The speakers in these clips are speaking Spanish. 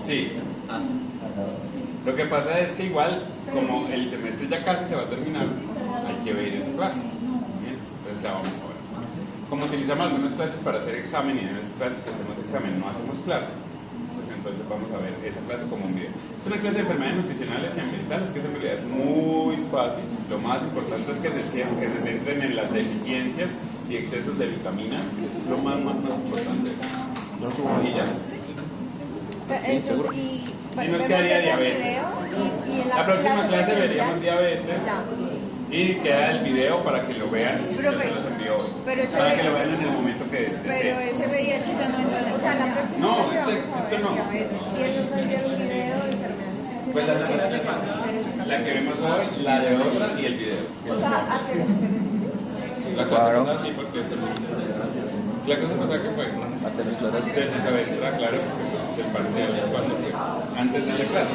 Sí. Lo que pasa es que igual, como el semestre ya casi se va a terminar, hay que ver esa clase. Bien, entonces la vamos a ver. Como utilizamos algunas clases para hacer examen y en esas clases que hacemos examen no hacemos clase, pues entonces vamos a ver esa clase como un video. Es una clase de enfermedades nutricionales y ambientales que en realidad es muy fácil. Lo más importante es que se centren en las deficiencias y excesos de vitaminas. Eso es lo más importante. Y ya. Entonces, Y nos quedaría diabetes. La próxima clase veríamos diabetes. Y queda el video para que lo vean. Yo se los envío hoy. Para que lo vean en el momento que deseen. Pero ese VIH ya no entra en el... O sea, la próxima no, este no. Y él nos envió el video de enfermedades. Pues la que vemos hoy, la de otra y el video. O sea, ¿a qué se La clase pasada sí, porque es el video. La clase pasada que fue desde Saavedra, claro, porque pues el parcial es cuando fue antes de la clase.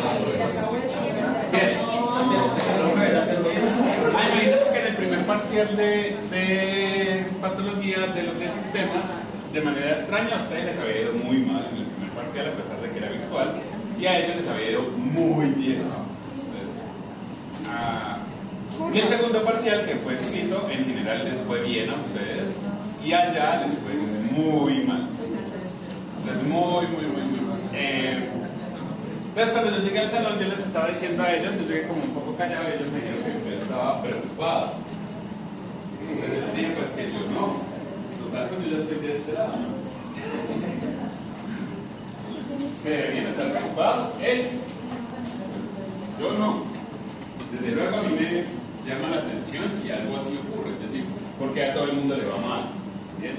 Imagínense que en el primer parcial de patología de los de sistemas, de manera extraña a ustedes les había ido muy mal en el primer parcial, a pesar de que era virtual, y a ellos les había ido muy bien. Y el segundo parcial, que fue escrito, en general les fue bien a ustedes, y allá les fue muy mal. Entonces, muy mal. Entonces, cuando yo llegué al salón, yo les estaba diciendo a ellos, yo llegué como un poco callado, y ellos me dijeron que yo estaba preocupado. Entonces, yo les dije, pues que yo no. Total, pues yo ya estoy de este lado, ¿no? Que deberían estar preocupados ellos. Yo no. Desde luego a mí me llama la atención si algo así ocurre, es decir, porque a todo el mundo le va mal. ¿Bien?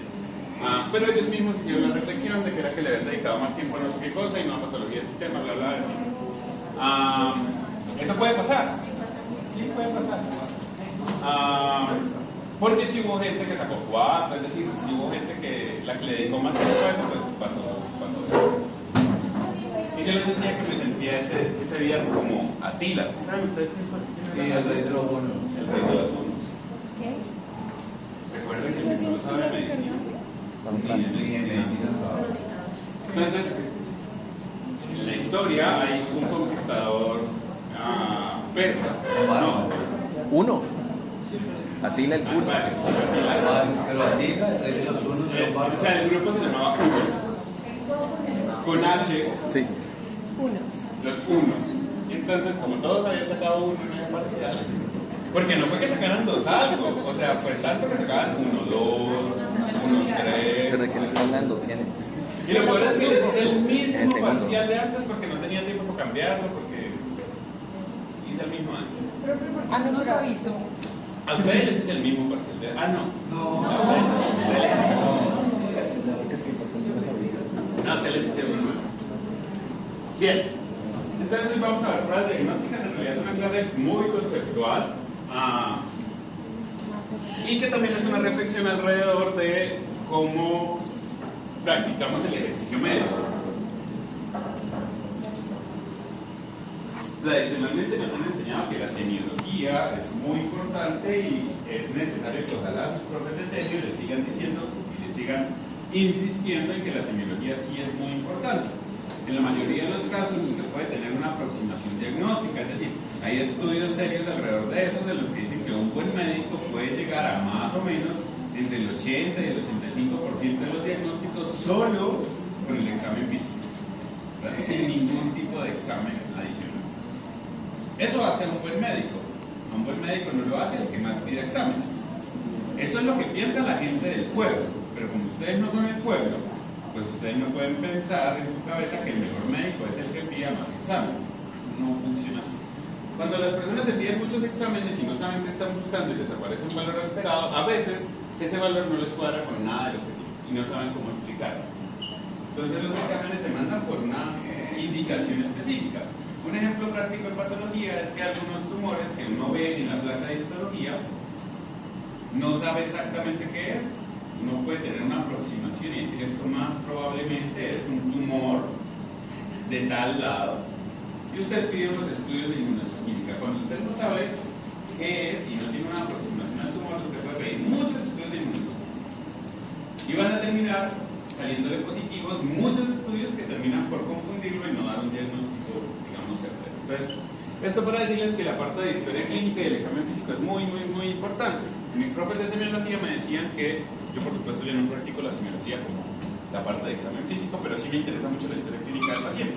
Pero ellos mismos hicieron una reflexión de que era que le habían dedicado más tiempo a no sé qué cosa y no a patología de sistema, bla, bla, bla. Eso puede pasar. Sí, puede pasar. Porque si hubo gente que sacó 4, es decir, si hubo gente que la que le dedicó más tiempo a eso, pues pasó eso. Y yo les decía que me sentía ese día como Atila. ¿Sí saben ustedes quién son? Sí, el rey de los unos. El rey de los unos. ¿Qué? Recuerden que el Jesús sabe medicina. Entonces, en la historia hay un conquistador persa. Uno. Atila el Uno. Pero Atila, el rey de los unos. O sea, el grupo se llamaba Unos. Con H. Sí. Unos. Los Unos. Entonces, como todos habían sacado uno en el parcial, porque no fue que sacaran 2 algo, o sea, fue tanto que sacaban 1, 2, 1, 3. ¿Pero de quién está hablando? ¿Quién es? Y lo peor es que les hice el mismo parcial de antes porque no tenía tiempo para cambiarlo, porque hice el mismo antes. No lo hizo. A ustedes les hice el mismo parcial de antes. No. A ustedes les hice uno nuevo. Bien. Entonces hoy vamos a ver pruebas diagnósticas. En realidad es una clase muy conceptual y que también es una reflexión alrededor de cómo practicamos el ejercicio médico. Tradicionalmente nos han enseñado que la semiología es muy importante y es necesario que ojalá sus profes de semio les sigan diciendo y les sigan insistiendo en que la semiología sí es muy importante. En la mayoría de los casos se puede tener una aproximación diagnóstica, es decir, hay estudios serios alrededor de eso, de los que dicen que un buen médico puede llegar a más o menos entre el 80 y el 85% de los diagnósticos solo con el examen físico, ¿verdad? Sin ningún tipo de examen adicional. Eso hace a un buen médico. A un buen médico no lo hace el que más pide exámenes. Eso es lo que piensa la gente del pueblo, pero como ustedes no son el pueblo, pues ustedes no pueden pensar en su cabeza que el mejor médico es el que pida más exámenes. Eso no funciona así. Cuando las personas se piden muchos exámenes y no saben qué están buscando y les aparece un valor alterado, a veces ese valor no les cuadra con nada de lo que tienen y no saben cómo explicarlo. Entonces los exámenes se mandan por una indicación específica. Un ejemplo práctico en patología es que algunos tumores que uno ve en la placa de histología no sabe exactamente qué es. Uno puede tener una aproximación y decir esto más probablemente es un tumor de tal lado. Y usted pide unos estudios de inmunohistoquímica. Cuando usted no sabe qué es y no tiene una aproximación al tumor, usted puede pedir muchos estudios de inmunohistoquímica. Y van a terminar saliendo de positivos muchos estudios que terminan por confundirlo y no dar un diagnóstico Entonces, esto para decirles que la parte de historia clínica y el examen físico es muy importante. Mis profes de semiología me decían que yo, por supuesto, ya no practico la semiología como la parte de examen físico, pero sí me interesa mucho la historia clínica del paciente.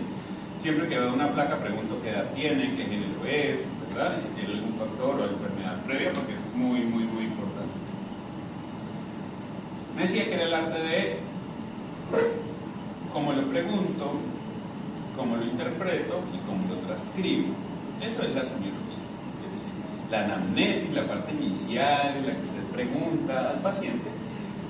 Siempre que veo una placa pregunto qué edad tiene, qué género es, ¿verdad? Y si tiene algún factor o enfermedad previa, porque eso es muy importante. Me decía que era el arte de cómo lo pregunto, cómo lo interpreto y cómo lo transcribo. Eso es la semiología. Es decir, la anamnesis, la parte inicial en la que usted pregunta al paciente,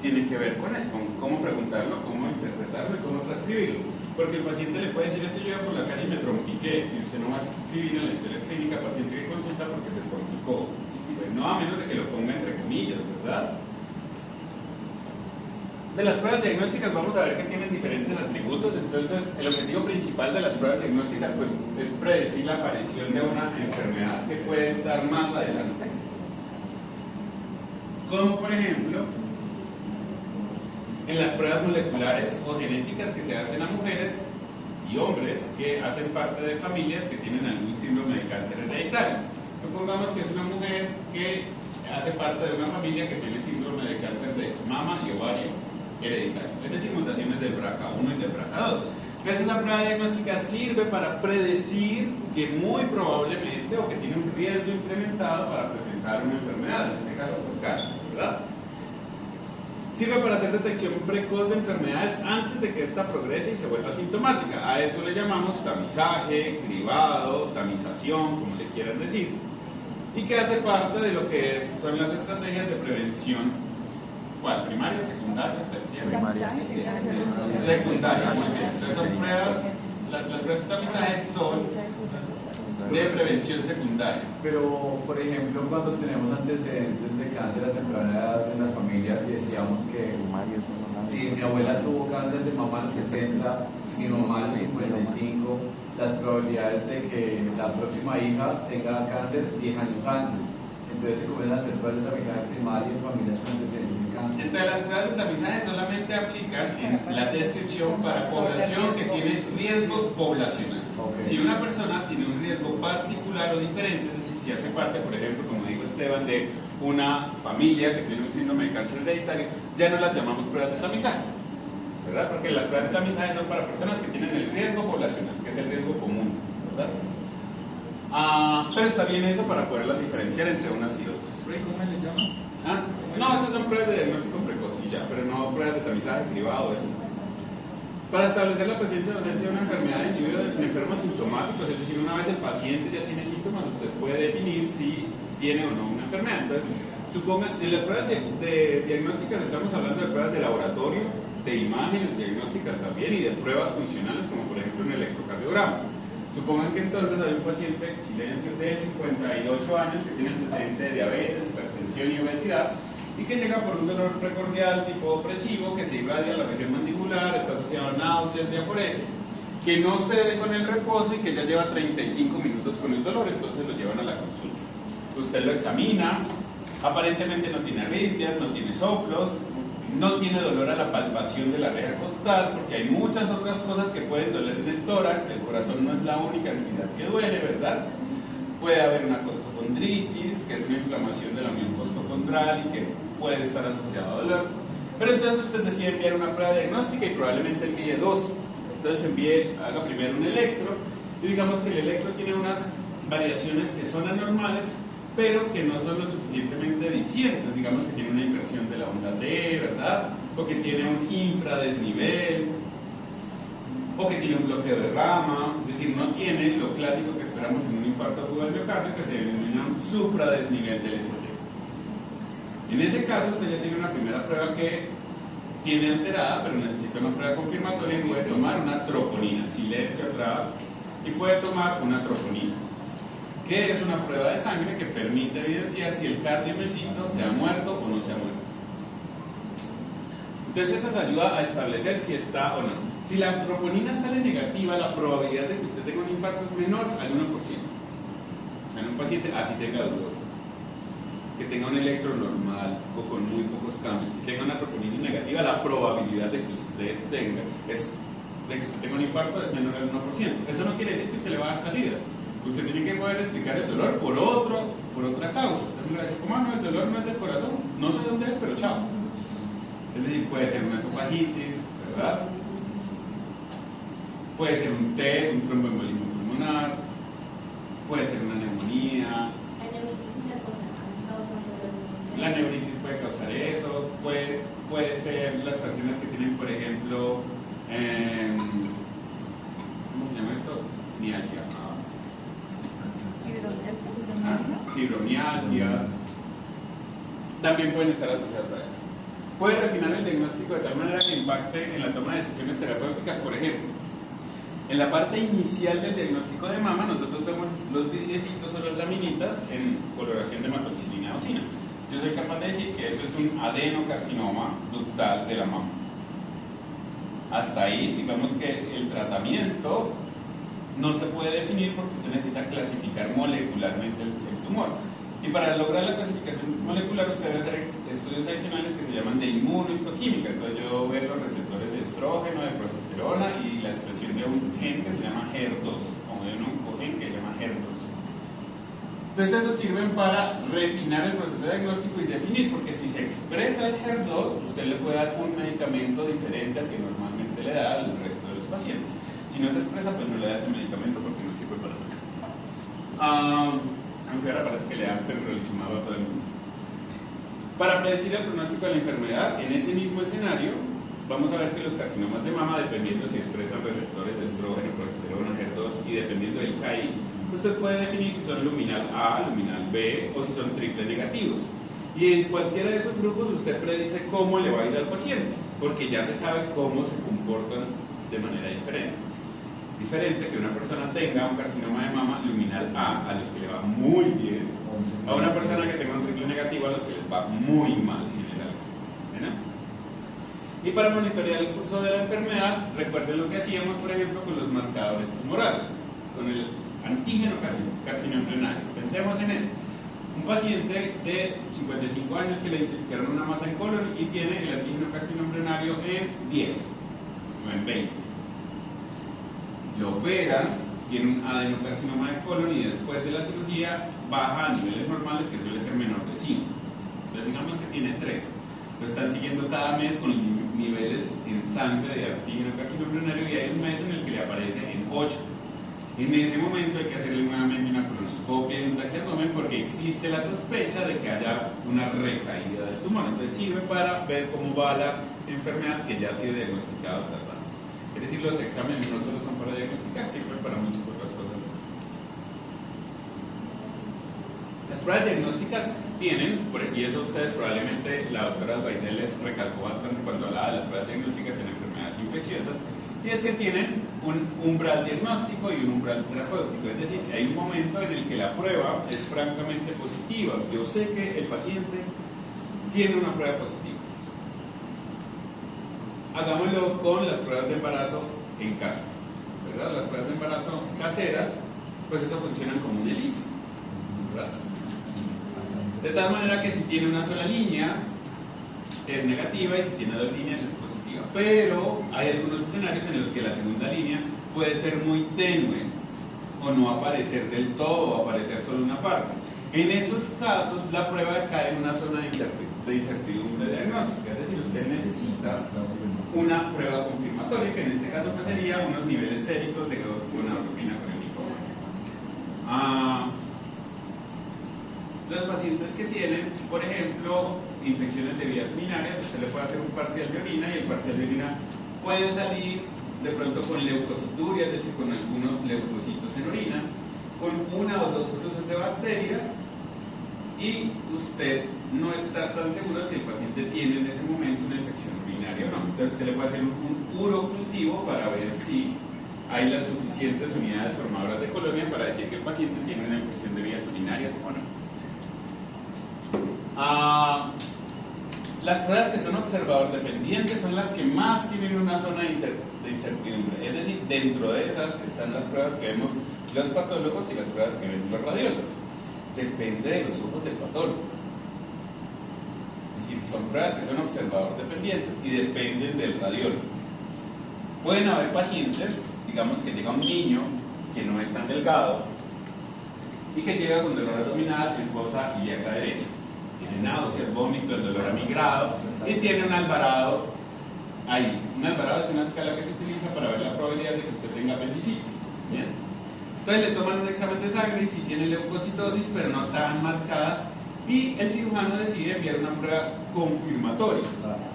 tiene que ver con eso, con cómo preguntarlo, cómo interpretarlo y cómo transcribirlo. Porque el paciente le puede decir, es que yo iba por la calle y me trompiqué, y usted no va a escribir en la historia clínica paciente que consulta porque se trompicó. Pues no, a menos de que lo ponga entre comillas, ¿verdad? De las pruebas diagnósticas vamos a ver que tienen diferentes atributos. Entonces, el objetivo principal de las pruebas diagnósticas pues, es predecir la aparición de una enfermedad que puede estar más adelante. Como por ejemplo, en las pruebas moleculares o genéticas que se hacen a mujeres y hombres que hacen parte de familias que tienen algún síndrome de cáncer hereditario. Supongamos que es una mujer que hace parte de una familia que tiene síndrome de cáncer de mama y ovario hereditario, es decir, mutaciones del BRCA1 y del BRCA2. Entonces esa prueba diagnóstica sirve para predecir que muy probablemente o que tiene un riesgo incrementado para presentar una enfermedad, en este caso pues cáncer, ¿verdad? Sirve para hacer detección precoz de enfermedades antes de que ésta progrese y se vuelva sintomática. A eso le llamamos tamizaje, cribado, tamización, como le quieran decir. Y que hace parte de lo que son las estrategias de prevención. ¿Cuál? ¿Primaria, secundaria, terciaria? Primaria. Secundaria, muy bien. Entonces son pruebas, las pruebas de tamizaje son de prevención secundaria. Pero, por ejemplo, cuando tenemos antecedentes de cáncer a temprana edad en las familias y decíamos que si mi abuela tuvo cáncer de mama a los 60, mi mamá a los 55, las probabilidades de que la próxima hija tenga cáncer 10 años antes. Entonces se comienzan a hacer pruebas de tamizaje primaria en familias con antecedentes de cáncer. Entre las pruebas de tamizaje solamente aplican en la descripción para población que tiene riesgo poblacional. Okay. Si una persona tiene un riesgo particular o diferente, es decir, si hace parte, por ejemplo, como dijo Esteban, de una familia que tiene un síndrome de cáncer hereditario, ya no las llamamos pruebas de tamizaje, ¿verdad? Porque las pruebas de tamizaje son para personas que tienen el riesgo poblacional, que es el riesgo común, ¿verdad? Pero está bien eso para poderlas diferenciar entre unas y otras. ¿Cómo le llaman? No, esas son pruebas de diagnóstico precoz y ya, pero no pruebas de tamizaje privado, eso. Para establecer la presencia o ausencia de una enfermedad en individuos enfermos sintomáticos, es decir, una vez el paciente ya tiene síntomas, usted puede definir si tiene o no una enfermedad. Entonces, supongan, en las pruebas de diagnósticas estamos hablando de pruebas de laboratorio, de imágenes diagnósticas también y de pruebas funcionales, como por ejemplo un electrocardiograma. Supongan que entonces hay un paciente silencio de 58 años que tiene antecedente de diabetes, hipertensión y obesidad y que llega por un dolor precordial tipo opresivo que se irradia a la región mandibular, está asociado a náuseas, diaforesis, que no cede con el reposo y que ya lleva 35 minutos con el dolor, entonces lo llevan a la consulta. Usted lo examina, aparentemente no tiene arritmias, no tiene soplos, no tiene dolor a la palpación de la reja costal, porque hay muchas otras cosas que pueden doler en el tórax, el corazón no es la única entidad que duele, ¿verdad? Puede haber una costocondritis, que es una inflamación de la unión costocondral y que puede estar asociada a dolor. Pero entonces usted decide enviar una prueba diagnóstica y probablemente envíe dos. Entonces haga primero un electro y digamos que el electro tiene unas variaciones que son anormales, pero que no son lo suficientemente dicientes, digamos que tiene una inversión de la onda D, ¿verdad? O que tiene un infradesnivel, o que tiene un bloqueo de rama, es decir, no tiene lo clásico que esperamos en un infarto agudo del miocardio, que se denomina un supradesnivel del ST. En ese caso, usted ya tiene una primera prueba que tiene alterada, pero necesita una prueba confirmatoria y puede tomar una troponina, silencio atrás, y puede tomar una troponina, que es una prueba de sangre que permite evidenciar si el cardiomiocito se ha muerto o no se ha muerto. Entonces esa ayuda a establecer si está o no. Si la troponina sale negativa, la probabilidad de que usted tenga un infarto es menor al 1%. O sea, en un paciente así tenga dolor, que tenga un electro normal o con muy pocos cambios, que tenga una troponina negativa, la probabilidad de que usted tenga un infarto es menor al 1%. Eso no quiere decir que usted le va a dar salida. Usted tiene que poder explicar el dolor por otra causa. Usted me va a decir, ¿cómo no? El dolor no es del corazón. No sé dónde es, pero chao. Es decir, puede ser una esofagitis, ¿verdad? Puede ser un TED, un tromboembolismo pulmonar, puede ser una neumonía. La neuritis puede causar eso, puede ser las personas que tienen, por ejemplo, ¿cómo se llama esto? Mialgia. Fibromialgias. También pueden estar asociados a eso. Puede refinar el diagnóstico de tal manera que impacte en la toma de decisiones terapéuticas, por ejemplo. En la parte inicial del diagnóstico de mama, nosotros vemos los vidriecitos o las laminitas en coloración de hematoxilina eosina. Yo soy capaz de decir que eso es un adenocarcinoma ductal de la mama. Hasta ahí, digamos que el tratamiento no se puede definir porque usted necesita clasificar molecularmente el tumor. Y para lograr la clasificación molecular usted debe hacer estudios adicionales que se llaman de inmunohistoquímica. Entonces yo veo los receptores de estrógeno, de progesterona y la expresión de un gen que se llama HER2 o de un oncogen que se llama HER2. Entonces eso sirven para refinar el proceso diagnóstico y definir, porque si se expresa el HER2 usted le puede dar un medicamento diferente al que normalmente le da al resto de los pacientes. Si no se expresa, pues no le da ese medicamento porque no sirve para nada. Aunque ahora parece que le dan pembrolizumab a todo el mundo. Para predecir el pronóstico de la enfermedad, en ese mismo escenario, vamos a ver que los carcinomas de mama, dependiendo si expresan receptores de estrógeno, progesterona, HER2 y dependiendo del KI, usted puede definir si son luminal A, luminal B o si son triple negativos. Y en cualquiera de esos grupos usted predice cómo le va a ir al paciente, porque ya se sabe cómo se comportan de manera diferente. Diferente que una persona tenga un carcinoma de mama luminal A, a los que le va muy bien, a una persona que tenga un triple negativo, a los que les va muy mal en general. ¿Verdad? Y para monitorear el curso de la enfermedad, recuerden lo que hacíamos, por ejemplo, con los marcadores tumorales, con el antígeno carcinoembrionario. Pensemos en eso. Un paciente de 55 años que le identificaron una masa en colon y tiene el antígeno carcinoembrionario en 10 o en 20. Lo operan, tiene un adenocarcinoma de colon y después de la cirugía baja a niveles normales que suele ser menor de 5. Entonces digamos que tiene 3. Lo están siguiendo cada mes con niveles en sangre de antígeno carcinoembrionario y hay un mes en el que le aparece en 8. En ese momento hay que hacerle nuevamente una colonoscopia y un TAC de abdomen porque existe la sospecha de que haya una recaída del tumor. Entonces sirve para ver cómo va la enfermedad que ya ha sido diagnosticada o tratada. Es decir, los exámenes no solo son para diagnosticar, sirven para muchas otras cosas más. Las pruebas diagnósticas tienen, por aquí eso ustedes probablemente, la doctora Albaidel les recalcó bastante cuando hablaba de las pruebas diagnósticas en enfermedades infecciosas, y es que tienen un umbral diagnóstico y un umbral terapéutico. Es decir, hay un momento en el que la prueba es francamente positiva. Yo sé que el paciente tiene una prueba positiva. Hagámoslo con las pruebas de embarazo en casa, ¿verdad? Las pruebas de embarazo caseras, pues eso funcionan como un ELISA, ¿verdad? De tal manera que si tiene una sola línea es negativa y si tiene dos líneas es positiva, pero hay algunos escenarios en los que la segunda línea puede ser muy tenue o no aparecer del todo o aparecer solo una parte. En esos casos la prueba cae en una zona de incertidumbre diagnóstica, es decir, usted necesita una prueba confirmatoria, que en este caso pues sería unos niveles séricos de gonadotropina con el licoma. Los pacientes que tienen, por ejemplo, infecciones de vías urinarias, usted le puede hacer un parcial de orina y el parcial de orina puede salir de pronto con leucocituria, es decir, con algunos leucocitos en orina, con una o dos cruces de bacterias, y usted no está tan seguro si el paciente tiene en ese momento una infección urinaria o no. Entonces usted le puede hacer un urocultivo para ver si hay las suficientes unidades formadoras de colonia para decir que el paciente tiene una infección de vías urinarias o no. Las pruebas que son observador dependientes son las que más tienen una zona de incertidumbre. Es decir, dentro de esas están las pruebas que vemos los patólogos y las pruebas que ven los radiólogos. Depende de los ojos del patólogo. Es decir, son pruebas que son observador dependientes y dependen del radiólogo. Pueden haber pacientes, digamos que llega un niño que no es tan delgado y que llega con dolor abdominal, trifosa ilíaca derecha. Tiene náuseas, vómito, el dolor amigrado y tiene un alvarado ahí. Un alvarado es una escala que se utiliza para ver la probabilidad de que usted tenga apendicitis. ¿Bien? Entonces le toman un examen de sangre y si tiene leucocitosis, pero no tan marcada, y el cirujano decide enviar una prueba confirmatoria.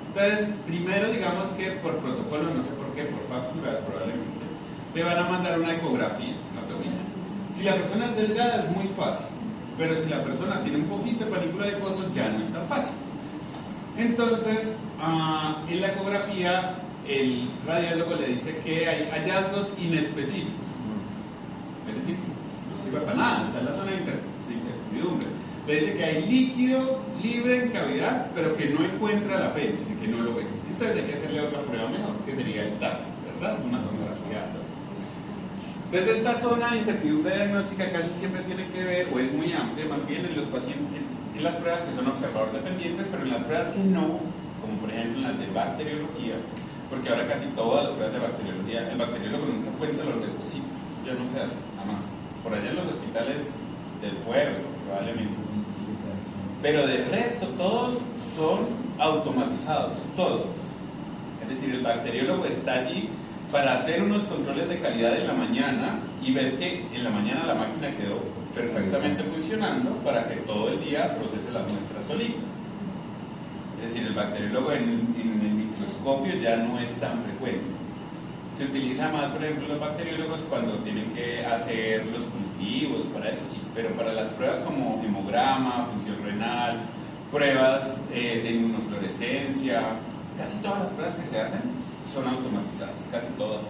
Entonces, primero digamos que por protocolo, no sé por qué, por factura probablemente, le van a mandar una ecografía abdominal. Si la persona es delgada es muy fácil, pero si la persona tiene un poquito de panícula adiposo ya no es tan fácil. Entonces, en la ecografía el radiólogo le dice que hay hallazgos inespecíficos. Es decir, no sirve para nada, está en la zona de incertidumbre. Le dice que hay líquido libre en cavidad, pero que no encuentra el apéndice, que no lo ve. Entonces hay que hacerle otra prueba mejor, que sería el TAC, ¿verdad? Una tomografía. Entonces esta zona de incertidumbre diagnóstica casi siempre tiene que ver, o es muy amplia, más bien en los pacientes, en las pruebas que son observador dependientes, pero en las pruebas que no, como por ejemplo en las de bacteriología, porque ahora casi todas las pruebas de bacteriología, el bacteriólogo nunca cuenta los leucocitos, ya no se hace, jamás. Por allá en los hospitales del pueblo, probablemente. Pero del resto, todos son automatizados, todos. Es decir, el bacteriólogo está allí para hacer unos controles de calidad en la mañana y ver que en la mañana la máquina quedó perfectamente funcionando para que todo el día procese las muestras solito. Es decir, el bacteriólogo en el microscopio ya no es tan frecuente. Se utiliza más, por ejemplo, los bacteriólogos cuando tienen que hacer los cultivos, para eso sí, pero para las pruebas como hemograma, función renal, pruebas de inmunofluorescencia, casi todas las pruebas que se hacen son automatizadas, casi todas.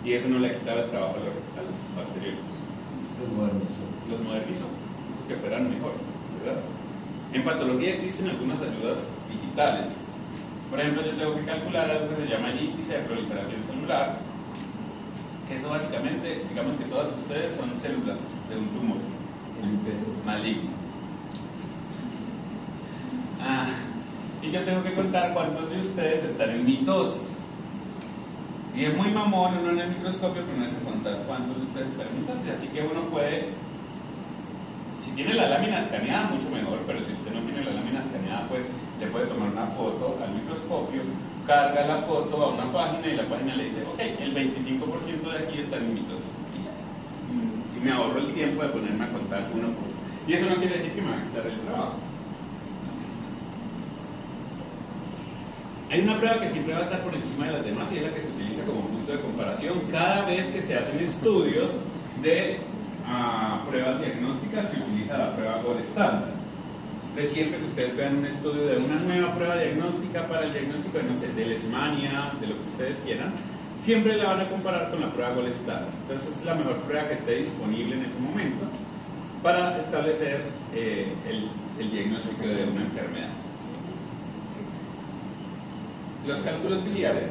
Y eso no le ha quitado el trabajo a los bacteriólogos. Los modernizó, que fueran mejores, ¿verdad? En patología existen algunas ayudas digitales. Por ejemplo, yo tengo que calcular algo que se llama el índice de proliferación celular, que eso básicamente, digamos que todas ustedes son células de un tumor maligno. Y yo tengo que contar cuántos de ustedes están en mitosis. Y es muy mamón uno en el microscopio, pero no sé contar cuántos de ustedes están en mitosis. Así que uno puede, si tiene la lámina escaneada, mucho mejor, pero si usted no tiene la lámina escaneada, pues le puede tomar una foto al microscopio, carga la foto a una página y la página le dice, ok, el 25% de aquí está en mitosis. Y me ahorro el tiempo de ponerme a contar uno por uno. Y eso no quiere decir que me va a quitar el trabajo. Hay una prueba que siempre va a estar por encima de las demás y es la que se utiliza como punto de comparación cada vez que se hacen estudios de pruebas diagnósticas. Se utiliza la prueba Gold Standard. De siempre que ustedes vean un estudio de una nueva prueba diagnóstica para el diagnóstico de, no sé, de Leishmania, de lo que ustedes quieran, siempre la van a comparar con la prueba Gold Standard. Entonces es la mejor prueba que esté disponible en ese momento para establecer el diagnóstico de una enfermedad. Los cálculos biliares,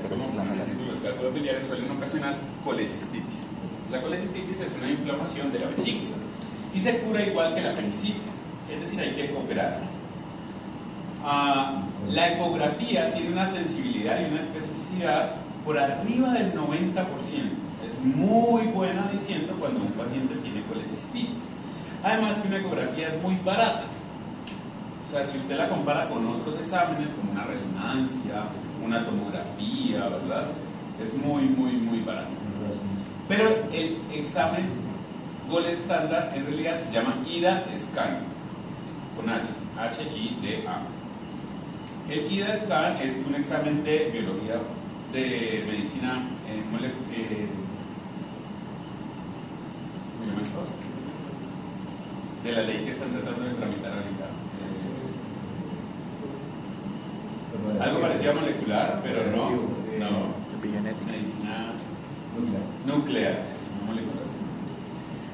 los cálculos biliares suelen ocasionar colecistitis. La colecistitis es una inflamación de la vesícula y se cura igual que la apendicitis. Es decir, hay que operar. La ecografía tiene una sensibilidad y una especificidad por arriba del 90%. Es muy buena diciendo cuando un paciente tiene colecistitis. Además que una ecografía es muy barata. O sea, si usted la compara con otros exámenes como una resonancia, una tomografía, ¿verdad? Es muy barato. Pero el examen Gold Standard en realidad se llama IDA Scan, con H-I-D-A. El IDA Scan es un examen de biología, de medicina ¿cómo se llama esto? De la ley que están tratando de tramitar ahorita. Algo parecido a molecular, pero no. Medicina nuclear, no molecular.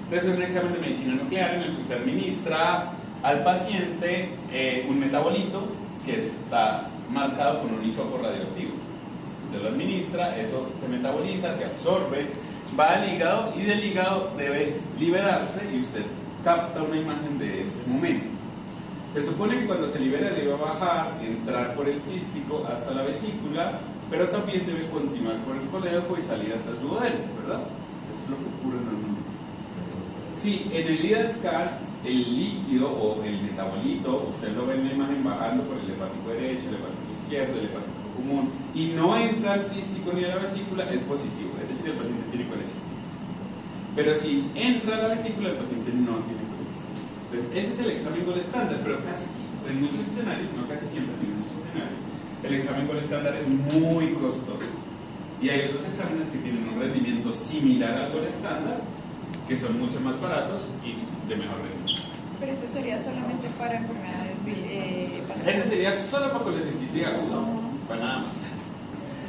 Entonces es un examen de medicina nuclear en el que usted administra al paciente un metabolito que está marcado con un hisopo radioactivo. Usted lo administra, eso se metaboliza, se absorbe, va al hígado y del hígado debe liberarse y usted capta una imagen de ese momento. Se supone que cuando se libera debe bajar, entrar por el cístico hasta la vesícula, pero también debe continuar por el colédoco y salir hasta el duodeno, ¿verdad? Eso es lo que ocurre normalmente. Sí, en el IDASCAR, el líquido o el metabolito, usted lo ve en la imagen bajando por el hepático derecho, el hepático izquierdo, el hepático común, y no entra al cístico ni a la vesícula, es positivo, es decir, el paciente tiene colecistitis. Pero si entra a la vesícula, el paciente no tiene colecistitis. Entonces, ese es el examen gol estándar, pero casi en muchos escenarios, no casi siempre, sino en muchos escenarios, el examen gol estándar es muy costoso. Y hay otros exámenes que tienen un rendimiento similar al gol estándar, que son mucho más baratos y de mejor rendimiento. Pero eso sería solamente para enfermedades Ese sería solo para colecistitis aguda, para nada más.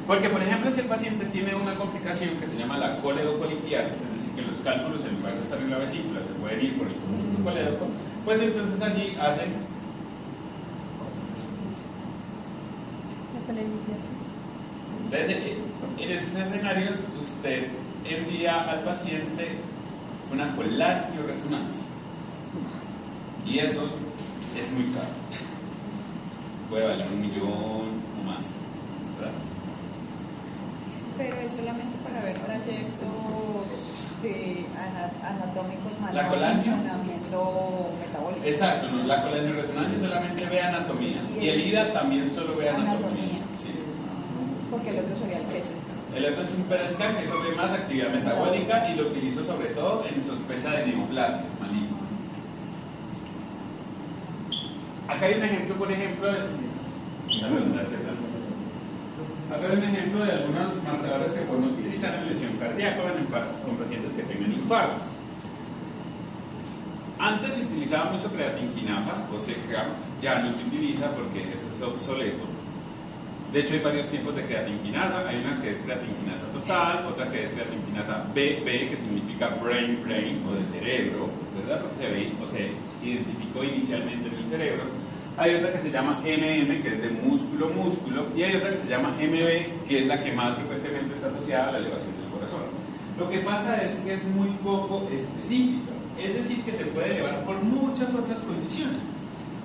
Porque, por ejemplo, si el paciente tiene una complicación que se llama la coledocolitiasis, es decir, que los cálculos en lugar de estar en la vesícula se pueden ir por el conducto colédoco, pues entonces allí hacen la colelitiasis. Entonces, en esos escenarios, usted envía al paciente una colangioresonancia. Y eso es muy caro. Puede valer 1 millón o más, ¿verdad? Pero es solamente para ver trayectos anatómicos La malos, colangio. funcionamiento metabólico. Exacto, no, la colangioresonancia solamente ve anatomía. Y el IDA también solo ve anatomía. Sí. Porque el otro sería el PET. El otro es un PET scan que eso ve más actividad metabólica y lo utilizo sobre todo en sospecha de neoplasias malignas. Acá hay un ejemplo, por ejemplo, acá hay un ejemplo de algunos marcadores que podemos utilizar en lesión cardíaca con pacientes que tengan infartos. Antes se utilizaba mucho creatinquinasa, o sea, ya no se utiliza porque eso es obsoleto. De hecho, hay varios tipos de creatinquinasa. Hay una que es creatinquinasa total, otra que es creatinquinasa BB, que significa brain o de cerebro, ¿verdad? Porque se ve o se identificó inicialmente en el cerebro. Hay otra que se llama MM, que es de músculo, y hay otra que se llama MB, que es la que más frecuentemente está asociada a la elevación del corazón. Lo que pasa es que es muy poco específica, es decir, que se puede elevar por muchas otras condiciones.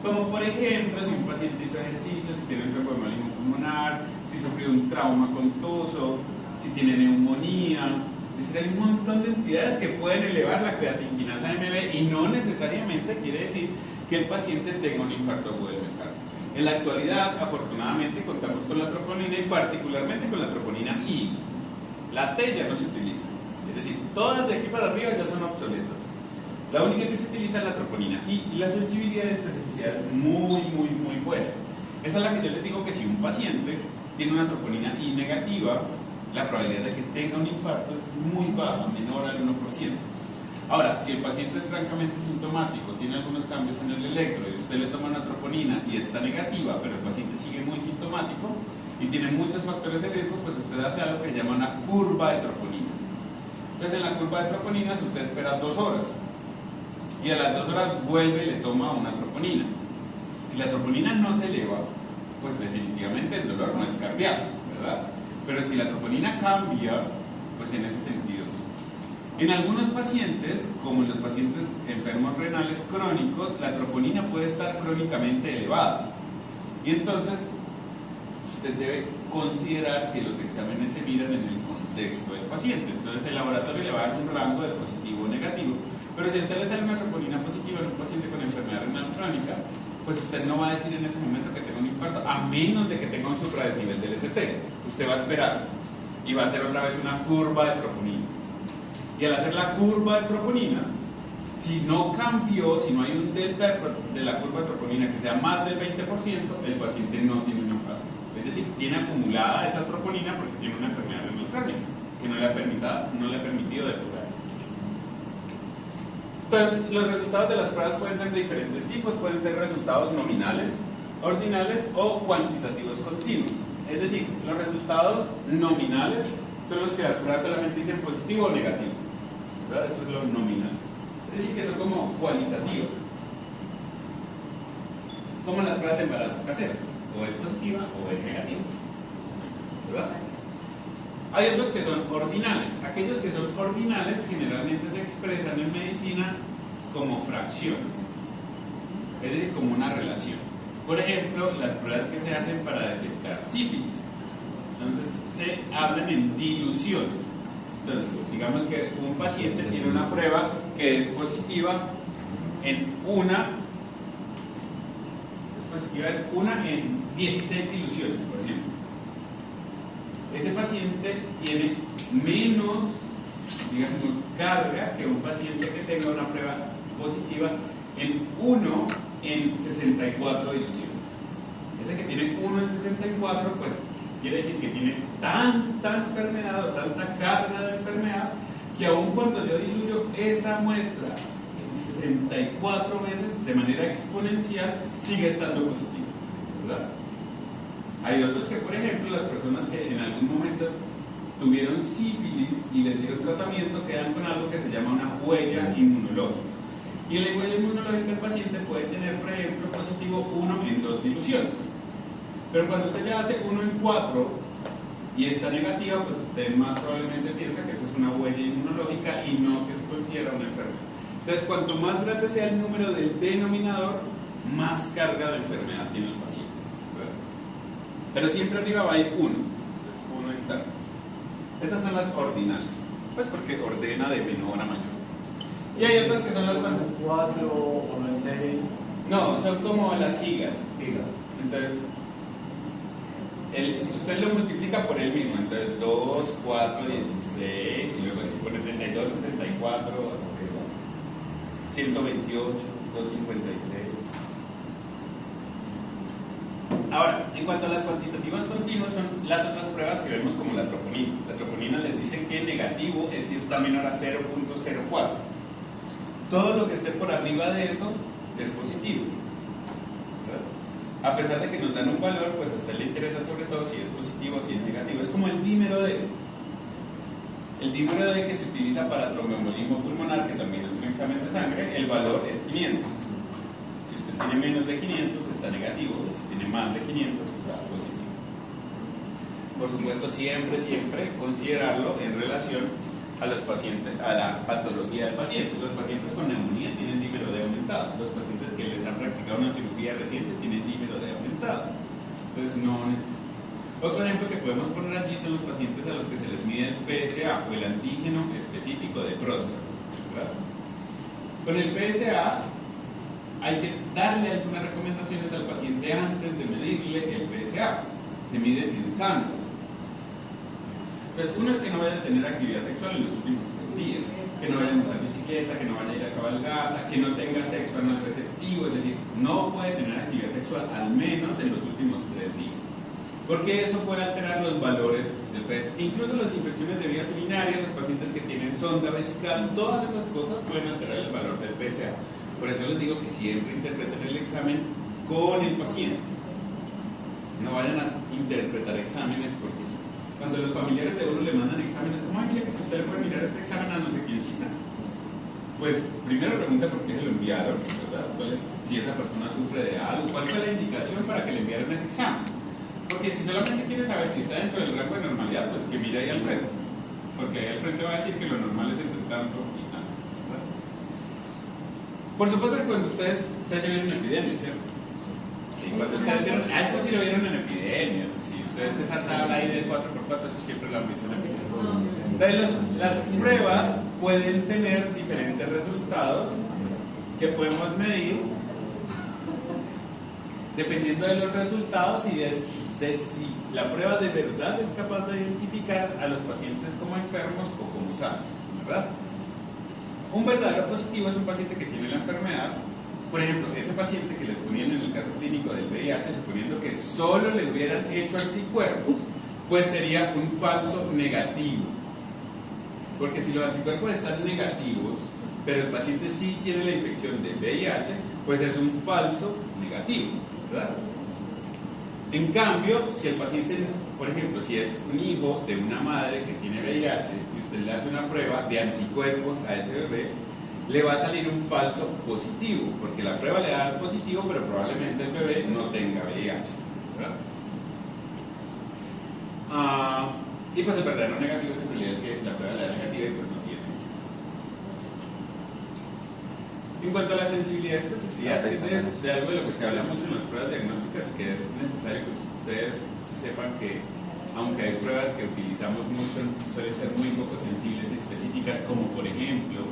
Como por ejemplo, si un paciente hizo ejercicio, si tiene un tromboembolismo pulmonar, si sufrió un trauma contuso, si tiene neumonía. Es decir, hay un montón de entidades que pueden elevar la creatinquinasa MB y no necesariamente quiere decir que el paciente tenga un infarto agudo del miocardio. En la actualidad, afortunadamente, contamos con la troponina y particularmente con la troponina I. La T ya no se utiliza. Es decir, todas de aquí para arriba ya son obsoletas. La única que se utiliza es la troponina I y la sensibilidad de especificidad es muy buena. Esa es la que yo les digo que si un paciente tiene una troponina I negativa, la probabilidad de que tenga un infarto es muy baja, menor al 1%. Ahora, si el paciente es francamente sintomático, tiene algunos cambios en el electro y usted le toma una troponina y está negativa, pero el paciente sigue muy sintomático y tiene muchos factores de riesgo, pues usted hace algo que se llama una curva de troponinas. Entonces, en la curva de troponinas usted espera 2 horas y a las 2 horas vuelve y le toma una troponina. Si la troponina no se eleva, pues definitivamente el dolor no es cardíaco, ¿verdad? Pero si la troponina cambia, pues en ese sentido sí. En algunos pacientes, como en los pacientes enfermos renales crónicos, la troponina puede estar crónicamente elevada. Y entonces, usted debe considerar que los exámenes se miran en el contexto del paciente. Entonces, el laboratorio le va a dar un rango de positivo o negativo. Pero si a usted le sale una troponina positiva en un paciente con enfermedad renal crónica, pues usted no va a decir en ese momento que tenga un infarto, a menos de que tenga un supradesnivel del ST. Usted va a esperar y va a hacer otra vez una curva de troponina. Y al hacer la curva de troponina, si no cambió, si no hay un delta de la curva de troponina que sea más del 20%, el paciente no tiene un infarto. Es decir, tiene acumulada esa troponina porque tiene una enfermedad renal crónica que no le ha permitido depurar. Entonces, los resultados de las pruebas pueden ser de diferentes tipos, pueden ser resultados nominales, ordinales o cuantitativos continuos. Es decir, los resultados nominales son los que las pruebas solamente dicen positivo o negativo, ¿verdad? Eso es lo nominal. Es decir, que son como cualitativos, como las pruebas de embarazo caseras, o es positiva o es negativa, ¿verdad? Hay otros que son ordinales. Aquellos que son ordinales generalmente se expresan en medicina como fracciones, es decir, como una relación. Por ejemplo, las pruebas que se hacen para detectar sífilis. Entonces, se hablan en diluciones. Entonces, digamos que un paciente tiene una prueba que es positiva en una en 16 diluciones, por ejemplo. Ese paciente tiene menos, digamos, carga que un paciente que tenga una prueba positiva en 1 en 64 diluciones. Ese que tiene 1 en 64, pues quiere decir que tiene tanta enfermedad o tanta carga de enfermedad que aun cuando yo diluyo esa muestra en 64 veces de manera exponencial, sigue estando positivo, ¿verdad? Hay otros que, por ejemplo, las personas que en algún momento tuvieron sífilis y les dieron tratamiento quedan con algo que se llama una huella inmunológica. Y la huella inmunológica del paciente puede tener, por ejemplo, positivo 1 en 2 diluciones. Pero cuando usted ya hace 1 en 4 y está negativa, pues usted más probablemente piensa que eso es una huella inmunológica y no que se considera una enfermedad. Entonces, cuanto más grande sea el número del denominador, más carga de enfermedad tiene el paciente, ¿verdad? Pero siempre arriba va a ir 1, entonces 1 en tantas. Esas son las ordinales, pues porque ordena de menor a mayor. Y hay otras que son las 4 o 6 no, son como las gigas. gigas. Entonces, usted lo multiplica por él mismo, entonces 2, 4, 16, y luego se pone 32, 64, 128, 256. Ahora, en cuanto a las cuantitativas continuas, son las otras pruebas que vemos como la troponina. La troponina les dice que negativo es si está menor a 0.04. Todo lo que esté por arriba de eso es positivo, ¿verdad? A pesar de que nos dan un valor, pues a usted le interesa sobre todo si es positivo o si es negativo. Es como el dímero D. El dímero D que se utiliza para tromboembolismo pulmonar, que también es un examen de sangre, el valor es 500. Si usted tiene menos de 500 está negativo, si tiene más de 500 está positivo. Por supuesto, siempre considerarlo en relación a los pacientes, a la patología del paciente. Los pacientes con neumonía tienen dímero D aumentado. Los pacientes que les han practicado una cirugía reciente tienen dímero D aumentado. Entonces no necesitan. Otro ejemplo que podemos poner allí son los pacientes a los que se les mide el PSA o el antígeno específico de próstata, ¿verdad? Con el PSA hay que darle algunas recomendaciones al paciente antes de medirle el PSA. Se mide en sangre. Pues uno es que no vaya a tener actividad sexual en los últimos 3 días, que no vaya a montar bicicleta, que no vaya a ir a cabalgata, que no tenga sexo anal receptivo, es decir, no puede tener actividad sexual al menos en los últimos 3 días. Porque eso puede alterar los valores del PSA. Incluso las infecciones de vías urinarias, los pacientes que tienen sonda vesical, todas esas cosas pueden alterar el valor del PSA. Por eso les digo que siempre interpreten el examen con el paciente. No vayan a interpretar exámenes porque sí. Cuando los familiares de uno le mandan exámenes, como, ay, mira que si usted le puede mirar este examen a no sé quién cita. Pues primero pregunta por qué se lo enviaron, ¿verdad? Si esa persona sufre de algo, cuál fue la indicación para que le enviaran ese examen. Porque si solamente quiere saber si está dentro del rango de normalidad, pues que mire ahí al frente. Porque ahí al frente va a decir que lo normal es entre tanto y tanto, ¿verdad? Por supuesto que cuando ustedes ya vieron una epidemia, ¿cierto? Sí, cuando ustedes vieron, esto sí lo vieron en epidemias, sí. Entonces esa tabla ahí del 4x4, eso siempre lo han visto en la epidemia. Entonces las pruebas pueden tener diferentes resultados que podemos medir dependiendo de los resultados y de si la prueba de verdad es capaz de identificar a los pacientes como enfermos o como sanos, ¿verdad? Un verdadero positivo es un paciente que tiene la enfermedad. Por ejemplo, ese paciente que les ponían en el caso clínico del VIH, suponiendo que solo le hubieran hecho anticuerpos, pues sería un falso negativo. Porque si los anticuerpos están negativos, pero el paciente sí tiene la infección del VIH, pues es un falso negativo, ¿verdad? En cambio, si el paciente, por ejemplo, si es un hijo de una madre que tiene VIH y usted le hace una prueba de anticuerpos a ese bebé, le va a salir un falso positivo, porque la prueba le da positivo, pero probablemente el bebé no tenga VIH, ¿verdad? Y pues el verdadero negativo es en realidad que la prueba le da negativa y pues no tiene. En cuanto a la sensibilidad y especificidad, es de algo de lo que se habla mucho en las pruebas diagnósticas y que es necesario que ustedes sepan que aunque hay pruebas que utilizamos mucho, suelen ser muy poco sensibles y específicas, como por ejemplo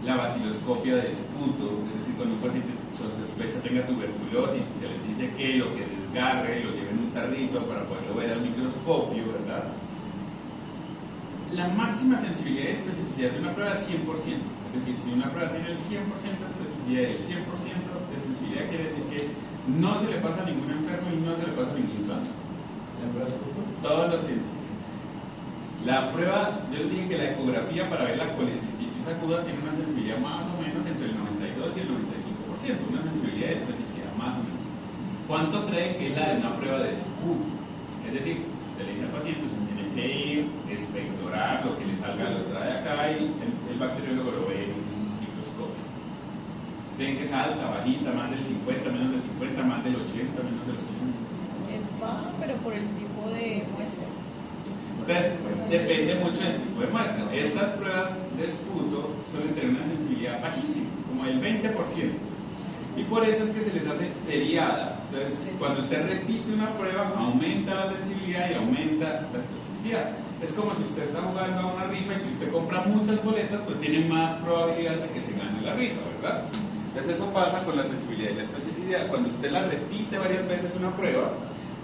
la vaciloscopia de esputo, es decir, cuando un paciente sospecha tenga tuberculosis y se les dice que lo que desgarre lo lleve en un tarrito para poderlo ver al microscopio, ¿verdad? La máxima sensibilidad y especificidad de una prueba es 100%, es decir, si una prueba tiene el 100% de especificidad y el 100% de sensibilidad, quiere decir que no se le pasa a ningún enfermo y no se le pasa a ningún santo. ¿La prueba es poco? Todos los científicos. La prueba, yo les dije que la ecografía para ver la colecistitis aguda tiene una sensibilidad más o menos entre el 92 y el 95%, una sensibilidad de especificidad más o menos. ¿Cuánto creen que es la de una prueba de esputo? Es decir, usted le dice al paciente, usted tiene que ir, espectorar lo que le salga lo trae acá y el bacteriólogo lo ve en un microscopio. ¿Creen que es alta, bajita, más del 50, menos del 50, más del 80, menos del 80? Es baja, pero por el tipo de muestra. Entonces, depende mucho del tipo de muestra. Estas pruebas de esputo suelen tener una sensibilidad bajísima, como el 20%. Y por eso es que se les hace seriada. Entonces, cuando usted repite una prueba, aumenta la sensibilidad y aumenta la especificidad. Es como si usted está jugando a una rifa y si usted compra muchas boletas, pues tiene más probabilidad de que se gane la rifa, ¿verdad? Entonces, eso pasa con la sensibilidad y la especificidad. Cuando usted la repite varias veces una prueba,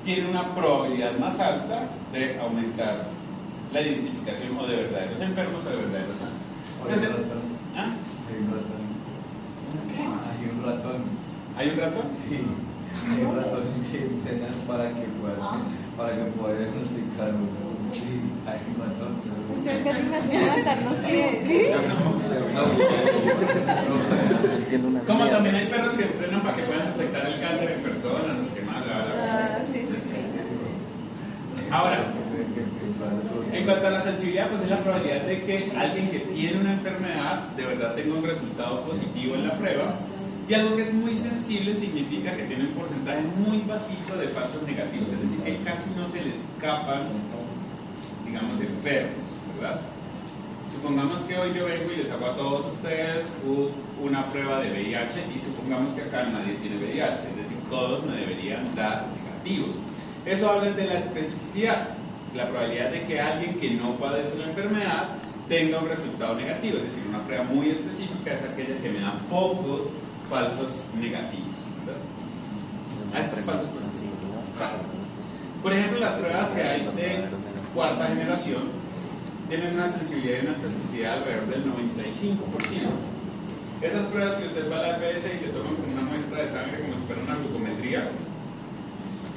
tiene una probabilidad más alta de aumentar la identificación o de verdaderos enfermos o de verdaderos sanos. Entonces, ¿ah? Hay un ratón. ¿Qué? Hay un ratón. ¿Hay un ratón? Sí. Hay un ratón que entrenas para que pueda diagnosticar un. Sí, hay un ratón. Usted casi me hace levantarnos pies. Como también hay perros que entrenan para que puedan detectar el cáncer en persona, no sé qué más, bla, bla, bla. Sí. Ahora, en cuanto a la sensibilidad, pues es la probabilidad de que alguien que tiene una enfermedad de verdad tenga un resultado positivo en la prueba. Y algo que es muy sensible significa que tiene un porcentaje muy bajito de falsos negativos, es decir, que casi no se le escapan, digamos, enfermos, ¿verdad? Supongamos que hoy yo vengo y les hago a todos ustedes una prueba de VIH y supongamos que acá nadie tiene VIH, es decir, todos me deberían dar negativos. Eso habla de la especificidad, la probabilidad de que alguien que no padece la enfermedad tenga un resultado negativo, es decir, una prueba muy específica es aquella que me da pocos falsos negativos, ¿verdad? Estos falsos positivos. Por ejemplo, las pruebas que hay de cuarta generación tienen una sensibilidad y una especificidad alrededor del 95%. Esas pruebas que usted va a la EPS y le toman como una muestra de sangre como si fuera una glucometría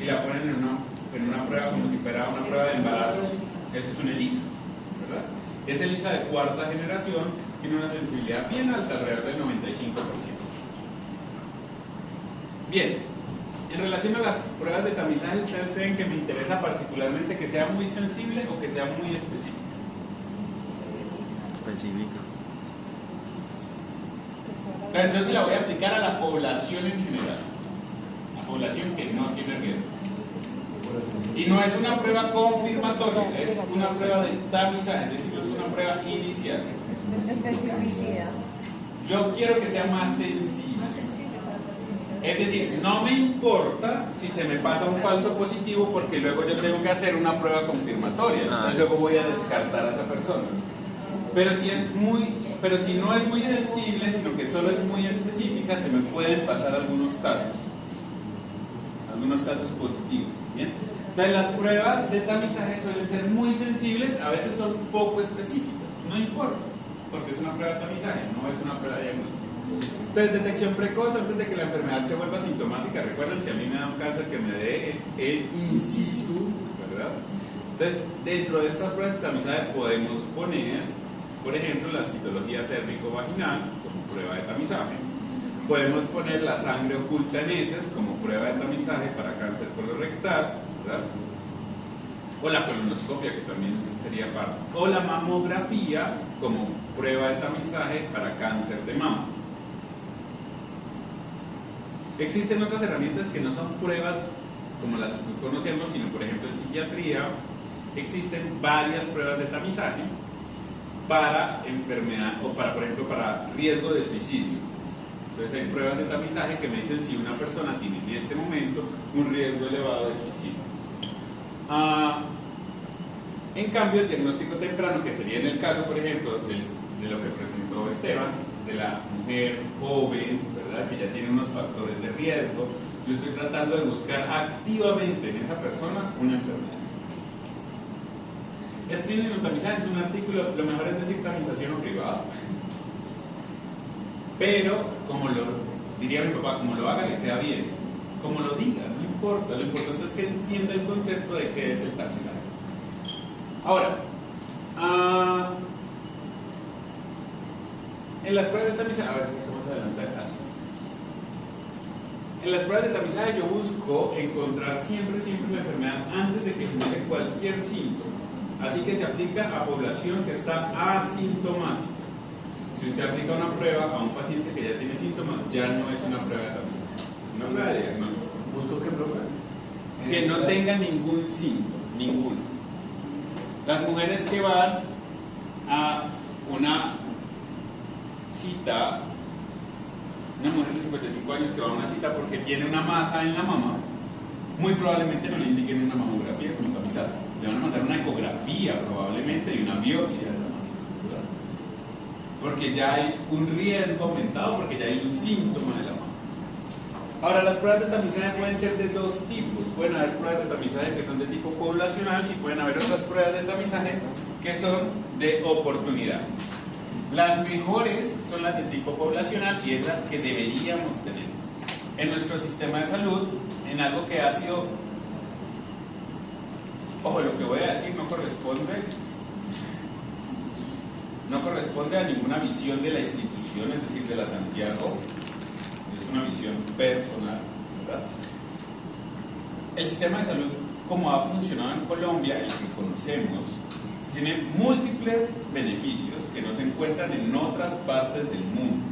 y la ponen en una prueba como si fuera una prueba de embarazo, eso es un ELISA, ¿verdad? Ese ELISA de cuarta generación tiene una sensibilidad bien alta, alrededor del 95%. Bien, en relación a las pruebas de tamizaje, ¿ustedes creen que me interesa particularmente que sea muy sensible o que sea muy específica? Específica. Entonces la voy a aplicar a la población en general, la población que no tiene riesgo. Y no es una prueba confirmatoria, es una prueba de tamizaje, es decir, es una prueba inicial. Especificidad. Yo quiero que sea más sensible. Es decir, no me importa si se me pasa un falso positivo porque luego yo tengo que hacer una prueba confirmatoria, entonces luego voy a descartar a esa persona. Pero si no es muy sensible, sino que solo es muy específica, se me pueden pasar algunos casos positivos. ¿Bien? Entonces las pruebas de tamizaje suelen ser muy sensibles, a veces son poco específicas, no importa, porque es una prueba de tamizaje, no es una prueba de diagnóstico. Entonces, detección precoz antes de que la enfermedad se vuelva sintomática. Recuerden, si a mí me da un cáncer, que me dé el in situ, ¿verdad? Entonces, dentro de estas pruebas de tamizaje podemos poner, por ejemplo, la citología cérvico-vaginal como prueba de tamizaje. Podemos poner la sangre oculta en heces como prueba de tamizaje para cáncer colorectal, ¿verdad? O la colonoscopia, que también sería parte. O la mamografía como prueba de tamizaje para cáncer de mama. Existen otras herramientas que no son pruebas como las que conocemos, sino por ejemplo en psiquiatría existen varias pruebas de tamizaje para enfermedad o para, por ejemplo, para riesgo de suicidio. Entonces hay pruebas de tamizaje que me dicen si una persona tiene en este momento un riesgo elevado de suicidio. En cambio, el diagnóstico temprano, que sería en el caso, por ejemplo, de lo que presentó Esteban, de la mujer joven, ¿verdad?, que ya tiene unos factores de riesgo, yo estoy tratando de buscar activamente en esa persona una enfermedad. Screening o tamizaje es un artículo, lo mejor es decir tamización o cribado. Pero, como lo diría mi papá, como lo haga le queda bien. Como lo diga, no importa. Lo importante es que entienda el concepto de qué es el tamizaje. Ahora, en las pruebas de tamizaje, a ver si vamos a adelantar así. En las pruebas de tamizaje yo busco encontrar siempre la enfermedad antes de que genere cualquier síntoma. Así que se aplica a población que está asintomática. Si usted aplica una prueba a un paciente que ya tiene síntomas, ya no es una prueba de tamizaje, es una prueba de diagnóstico. ¿Busco qué prueba? Que no tenga ningún síntoma, ninguno. Las mujeres que van a una cita, una mujer de 55 años que va a una cita porque tiene una masa en la mama, muy probablemente no le indiquen una mamografía con tamizaje. Le van a mandar una ecografía probablemente y una biopsia de la masa, ¿verdad? Porque ya hay un riesgo aumentado, porque ya hay un síntoma de la mama. Ahora, las pruebas de tamizaje pueden ser de dos tipos. Pueden haber pruebas de tamizaje que son de tipo poblacional y pueden haber otras pruebas de tamizaje que son de oportunidad. Las mejores son las de tipo poblacional y es las que deberíamos tener en nuestro sistema de salud, en algo que ha sido, ojo, lo que voy a decir no corresponde a ninguna visión de la institución, es decir, de la Santiago, es una visión personal, ¿verdad? El sistema de salud, como ha funcionado en Colombia, el que conocemos, tiene múltiples beneficios que no se encuentran en otras partes del mundo,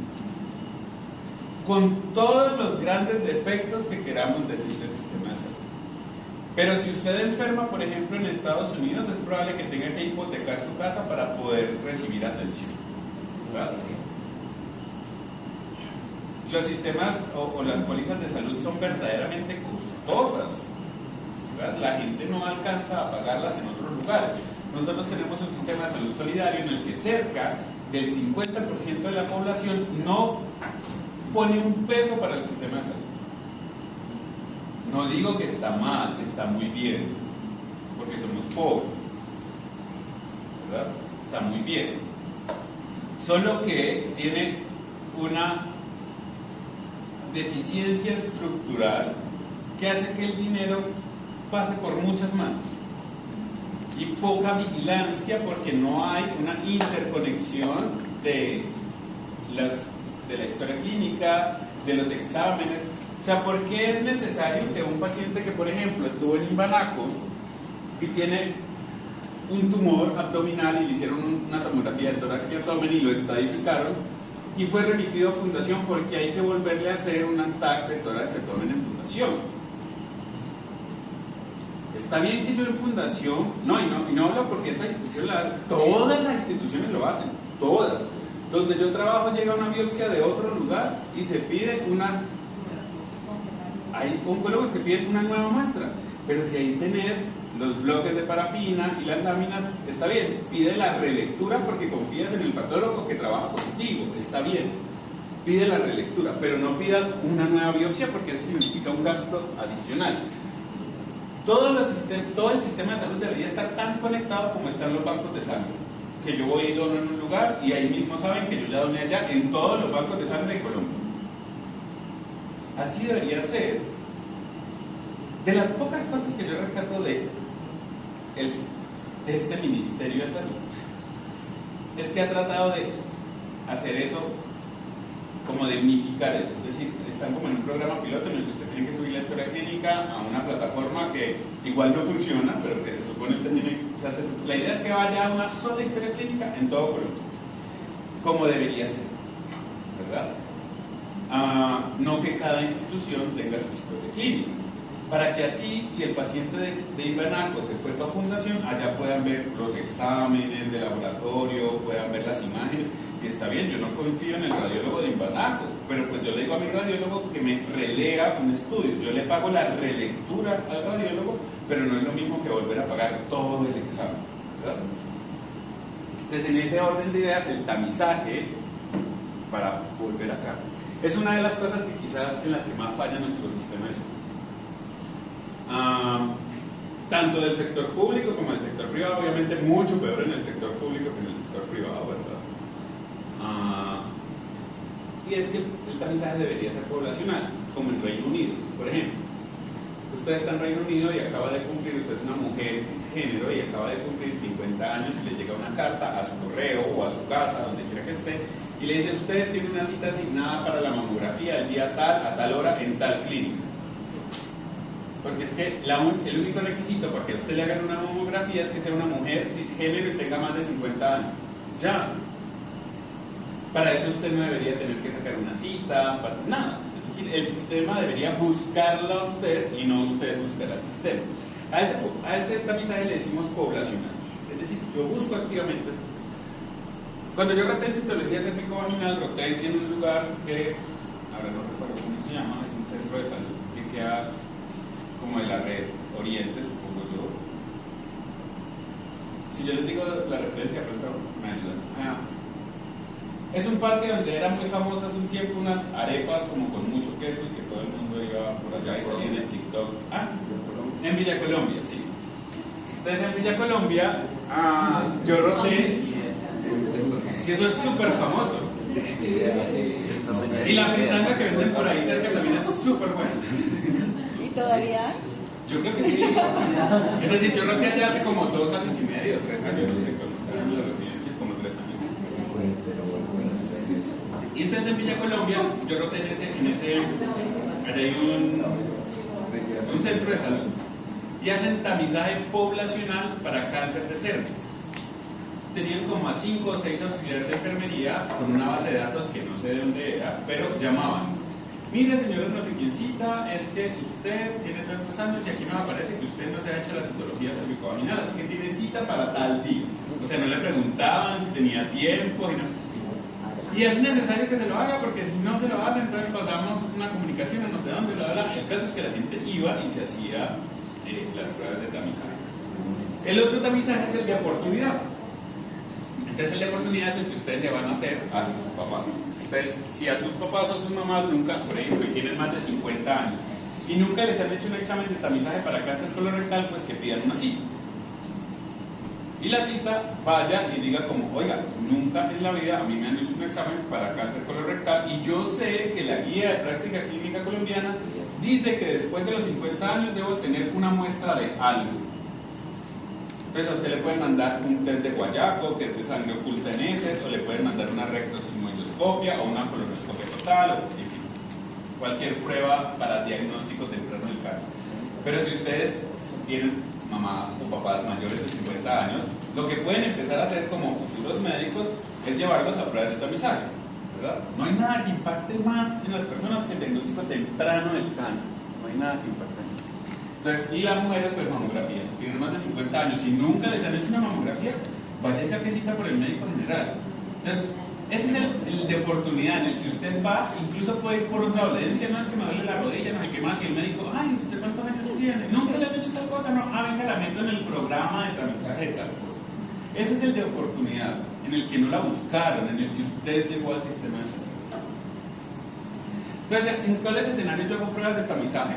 con todos los grandes defectos que queramos decir del sistema de salud. Pero si usted enferma, por ejemplo, en Estados Unidos, es probable que tenga que hipotecar su casa para poder recibir atención, ¿verdad? Los sistemas o las pólizas de salud son verdaderamente costosas, ¿verdad? La gente no alcanza a pagarlas en otros lugares. Nosotros tenemos un sistema de salud solidario en el que cerca del 50% de la población no pone un peso para el sistema de salud. No digo que está mal, está muy bien, porque somos pobres, ¿verdad? Está muy bien. Solo que tiene una deficiencia estructural que hace que el dinero pase por muchas manos y poca vigilancia porque no hay una interconexión de la historia clínica, de los exámenes. O sea, ¿por qué es necesario que un paciente que, por ejemplo, estuvo en Imbanaco y tiene un tumor abdominal y le hicieron una tomografía de tórax y abdomen y lo estadificaron y fue remitido a fundación porque hay que volverle a hacer un TAC de tórax y abdomen en fundación? Está bien que yo en fundación, y no hablo porque esta institución todas las instituciones lo hacen, todas. Donde yo trabajo llega una biopsia de otro lugar y se pide hay oncólogos que piden una nueva muestra, pero si ahí tenés los bloques de parafina y las láminas, está bien, pide la relectura porque confías en el patólogo que trabaja contigo, está bien, pide la relectura, pero no pidas una nueva biopsia porque eso significa un gasto adicional. Todo el sistema de salud debería estar tan conectado como están los bancos de sangre, que yo voy y dono en un lugar y ahí mismo saben que yo ya doné allá en todos los bancos de sangre de Colombia. Así debería ser. De las pocas cosas que yo rescato de este Ministerio de Salud es que ha tratado de hacer eso, como de unificar eso, es decir, están como en un programa piloto en el que usted tiene que subir la historia clínica a una plataforma que igual no funciona, pero que se supone usted tiene, o sea, la idea es que vaya a una sola historia clínica en todo Colombia, como debería ser, ¿verdad? No que cada institución tenga su historia clínica, para que así, si el paciente de Imbanaco se fue para fundación, allá puedan ver los exámenes de laboratorio, puedan ver las imágenes, y está bien, yo no confío en el radiólogo de Imbanaco, pero pues yo le digo a mi radiólogo que me relea un estudio, yo le pago la relectura al radiólogo pero no es lo mismo que volver a pagar todo el examen, ¿verdad? Entonces, en ese orden de ideas, el tamizaje para volver acá es una de las cosas que quizás en las que más falla nuestro sistema de salud. Tanto del sector público como del sector privado, obviamente mucho peor en el sector público que en el sector privado, ¿verdad? Y es que el tamizaje debería ser poblacional, como en Reino Unido, por ejemplo. Usted está en Reino Unido y acaba de cumplir, usted es una mujer cisgénero y acaba de cumplir 50 años y le llega una carta a su correo o a su casa, donde quiera que esté, y le dice: usted tiene una cita asignada para la mamografía el día tal, a tal hora, en tal clínica. Porque es que el único requisito para que a usted le hagan una mamografía es que sea una mujer cisgénero y tenga más de 50 años. Ya. Para eso usted no debería tener que sacar una cita, para nada. Es decir, el sistema debería buscarla a usted y no usted buscar al sistema. A ese tamizaje le decimos poblacional. Es decir, yo busco activamente. Cuando yo roté en citología cérvico-vaginal, roté en un lugar que, ahora no recuerdo cómo se llama, es un centro de salud que queda como de la red Oriente, supongo yo. Si yo les digo la referencia, pronto me ayudan. Es un parque donde eran muy famosas un tiempo unas arepas como con mucho queso y que todo el mundo iba por allá y salía en el TikTok. En Villa Colombia, sí. Entonces en Villa Colombia yo roté. Sí, eso es súper famoso. Y la fritanga que venden por ahí cerca también es súper buena. ¿Y todavía? Yo creo que sí. Es decir, yo roté allá hace como 2 años y medio, 3 años, no sé, cuando estaba en la residencia, como 3 años. Y entonces en Villa Colombia, yo roté en ese hay un centro de salud y hacen tamizaje poblacional para cáncer de cervix. Tenían como a 5 o 6 auxiliares de enfermería con una base de datos que no sé de dónde era, pero llamaban: mire, señores, no sé quién cita, es que usted tiene tantos años y aquí nos aparece que usted no se ha hecho la citología cervicovaginal, así que tiene cita para tal día. O sea, no le preguntaban si tenía tiempo y no. Y es necesario que se lo haga, porque si no se lo hace, entonces pasamos una comunicación a no sé dónde, bla, bla. El caso es que la gente iba y se hacía las pruebas de tamizaje. El otro tamizaje es el de oportunidad. Entonces el de oportunidad es el que ustedes le van a hacer a sus papás. Entonces, si a sus papás o a sus mamás nunca, por ejemplo, tienen más de 50 años y nunca les han hecho un examen de tamizaje para cáncer colorectal, pues que pidan una cita. Y la cita vaya y diga como: oiga, nunca en la vida a mí me han hecho un examen para cáncer colorectal y yo sé que la guía de práctica clínica colombiana dice que después de los 50 años debo tener una muestra de algo. Entonces a usted le pueden mandar un test de guayaco, que es de sangre oculta en heces, o le pueden mandar una rectosigmoidoscopia o una colonoscopia total, o en fin, cualquier prueba para diagnóstico temprano del cáncer. Pero si ustedes tienen mamás o papás mayores de 50 años, lo que pueden empezar a hacer como futuros médicos es llevarlos a pruebas de tamizaje, ¿verdad? No hay nada que impacte más en las personas que el diagnóstico temprano del cáncer. No hay nada que impacte más. Entonces, y las mujeres, pues mamografías. Si tienen más de 50 años y nunca les han hecho una mamografía, váyanse a que cita por el médico general. Entonces, ese es el de oportunidad en el que usted va, incluso puede ir por otra dolencia: no, es que me duele la rodilla, no sé qué más, y el médico: ay, ¿usted cuántos años tiene? Nunca le han hecho tal cosa. No, venga, la meto en el programa de tamizaje de tal cosa. Ese es el de oportunidad, en el que no la buscaron, en el que usted llegó al sistema de salud. Entonces, ¿en cuáles escenarios yo hago pruebas de tamizaje?